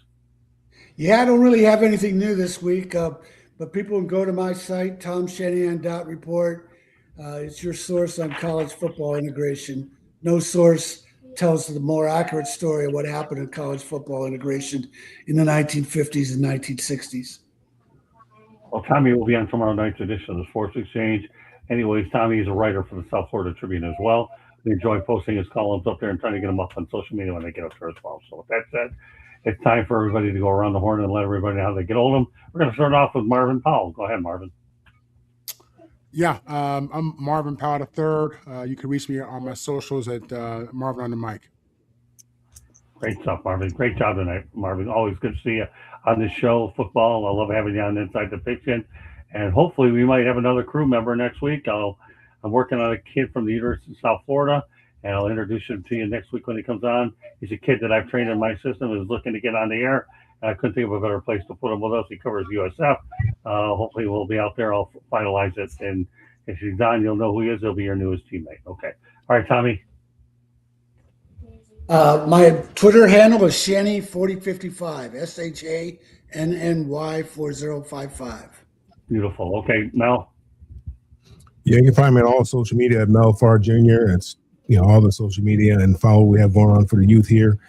Yeah, I don't really have anything new this week, but people can go to my site, tomshanahan.report. It's your source on college football integration. No source tells the more accurate story of what happened in college football integration in the 1950s and 1960s. Well, Tommy will be on tomorrow night's edition of the Sports Exchange. Anyways, Tommy is a writer for the South Florida Tribune as well. We enjoy posting his columns up there and trying to get them up on social media when they get up there as well. So with that said, it's time for everybody to go around the horn and let everybody know how they get hold of them. We're going to start off with Marvin Powell. Go ahead, Marvin. Yeah, I'm Marvin Powell III. You can reach me on my socials at Marvin on the mic. Great stuff, Marvin. Great job tonight, Marvin. Always good to see you on this show, football. I love having you on Inside the Fiction. And hopefully we might have another crew member next week. I'm working on a kid from the University of South Florida, and I'll introduce him to you next week when he comes on. He's a kid that I've trained in my system, is looking to get on the air. I couldn't think of a better place to put him with us. He covers USF. Hopefully we'll be out there. I'll finalize it. And if he's on, you'll know who he is. He'll be your newest teammate. Okay. All right, Tommy. My Twitter handle is Shanny4055, SHANNY 4055. Beautiful. Okay, Mel. Yeah, you can find me on all social media at Mel Farr Jr. It's all the social media, and follow what we have going on for the youth here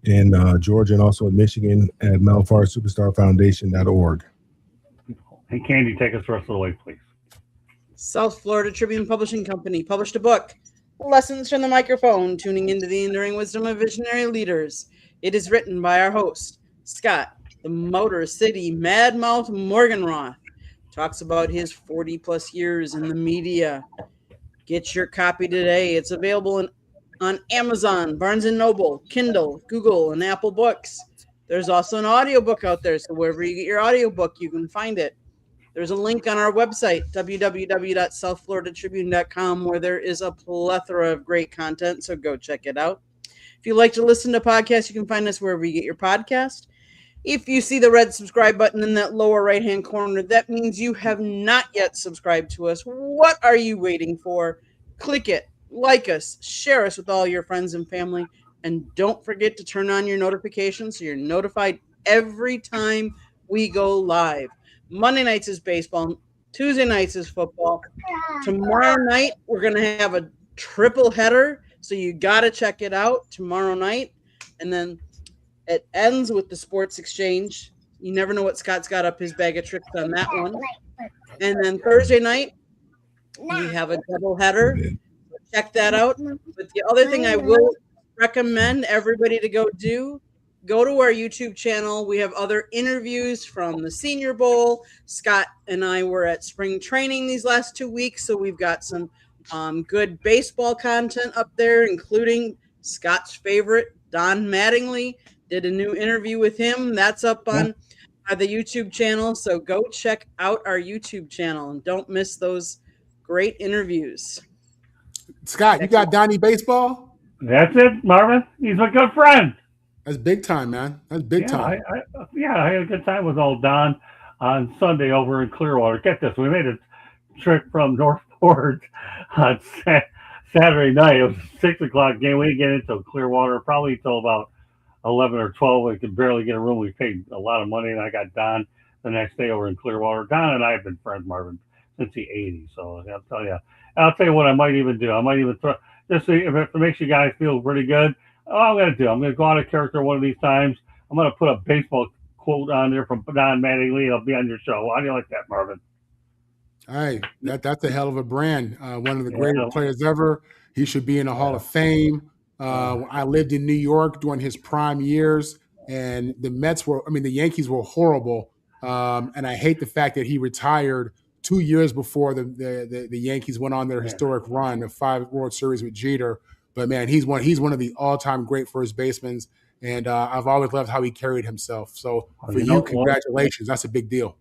in Georgia and also in Michigan at melfarsuperstarfoundation.org. Hey, Candy, take us the rest of the way, please. South Florida Tribune Publishing Company published a book, Lessons from the Microphone, Tuning into the Enduring Wisdom of Visionary Leaders. It is written by our host, Scott, the Motor City Madmouth Morganroth. Talks about his 40-plus years in the media. Get your copy today. It's available on Amazon, Barnes & Noble, Kindle, Google, and Apple Books. There's also an audiobook out there, so wherever you get your audiobook, you can find it. There's a link on our website, www.southfloridatribune.com, where there is a plethora of great content, so go check it out. If you like to listen to podcasts, you can find us wherever you get your podcast. If you see the red subscribe button in that lower right-hand corner, that means you have not yet subscribed to us. What are you waiting for? Click it, like us, share us with all your friends and family, and don't forget to turn on your notifications so you're notified every time we go live. Monday nights is baseball. Tuesday nights is football. Tomorrow night, we're going to have a triple header, so you got to check it out tomorrow night. And then it ends with the Sports Exchange. You never know what Scott's got up his bag of tricks on that one. And then Thursday night, we have a double header. Check that out. But the other thing I will recommend everybody to go to our YouTube channel. We have other interviews from the Senior Bowl. Scott and I were at spring training these last 2 weeks, so we've got some good baseball content up there, including Scott's favorite, Don Mattingly. Did a new interview with him. That's up on the YouTube channel, so go check out our YouTube channel and don't miss those great interviews. Scott, you got Donnie baseball? That's it, Marvin. He's a good friend. That's big time, man. That's big time. I had a good time with old Don on Sunday over in Clearwater. Get this, we made a trip from Northport on Saturday night. It was a 6 o'clock game. We didn't get into Clearwater probably until about 11 or 12. We could barely get a room. We paid a lot of money, and I got Don the next day over in Clearwater. Don and I have been friends, Marvin, since the 80s. So I'll tell you what I might even do. I might even throw, just see if it makes you guys feel pretty good. I'm going to go out of character one of these times. I'm going to put a baseball quote on there from Don Mattingly. It'll be on your show. How do you like that, Marvin? Hey, that's a hell of a brand. One of the greatest players ever. He should be in the Hall of Fame. I lived in New York during his prime years, and the Yankees were horrible. And I hate the fact that he retired 2 years before the Yankees went on their historic run of 5 World Series with Jeter. But man, he's one of the all-time great first basemen. And I've always loved how he carried himself. So Well, for you know you, what? congratulations. That's a big deal.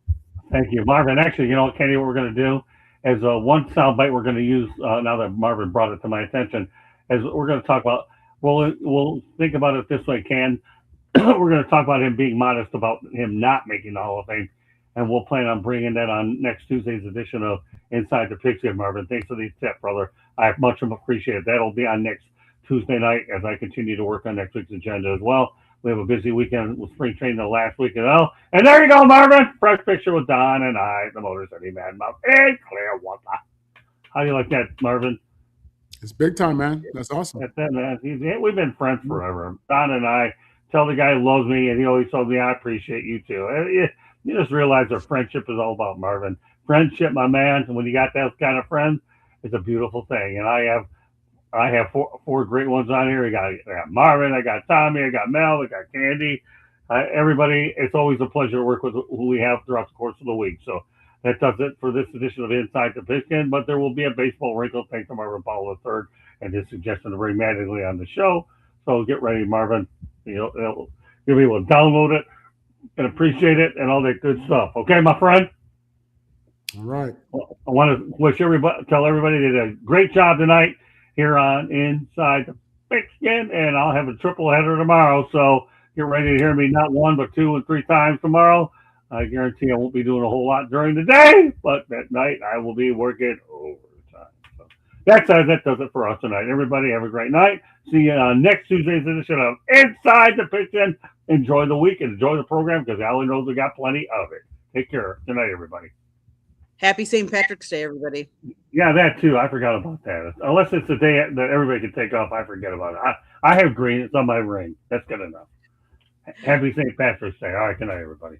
Thank you, Marvin. Actually, you know what, Kenny, what we're going to do is one soundbite we're going to use now that Marvin brought it to my attention, is we're going to talk about. We'll think about it this way, Ken. We're going to talk about him being modest about him not making the Hall of Fame, and we'll plan on bringing that on next Tuesday's edition of Inside the Pigskin. Marvin, thanks for these tips, brother. I much appreciate it. That'll be on next Tuesday night as I continue to work on next week's agenda as well. We have a busy weekend with spring training the last week and there you go, Marvin. Fresh picture with Don and I, the Motor City Madmouth in Clearwater. How do you like that, Marvin? It's big time, man. That's awesome. That's it, man. We've been friends forever. Don and I tell the guy who loves me, and he always told me I appreciate you too. And you just realize our friendship is all about Marvin. Friendship, my man. And when you got that kind of friends, it's a beautiful thing. And I have four great ones on here. I got Marvin, I got Tommy, I got Mel, I got Candy. Everybody, it's always a pleasure to work with who we have throughout the course of the week. So that does it for this edition of Inside the Pigskin. But there will be a baseball wrinkle thanks to Marvin Powell III and his suggestion to bring Mattingly on the show. So get ready, Marvin. You'll be able to download it and appreciate it and all that good stuff. Okay, my friend? All right. Well, I want to tell everybody they did a great job tonight here on Inside the Pigskin, and I'll have a triple header tomorrow. So get ready to hear me not one, but 2 and 3 times tomorrow. I guarantee I won't be doing a whole lot during the day, but that night I will be working overtime. So that does it for us tonight. Everybody have a great night. See you on next Tuesday's edition of Inside the Pigskin. Enjoy the week and enjoy the program because Allie knows we got plenty of it. Take care. Good night, everybody. Happy St. Patrick's Day, everybody. Yeah, that too. I forgot about that. Unless it's the day that everybody can take off, I forget about it. I have green. It's on my ring. That's good enough. Happy St. Patrick's Day. All right. Good night, everybody.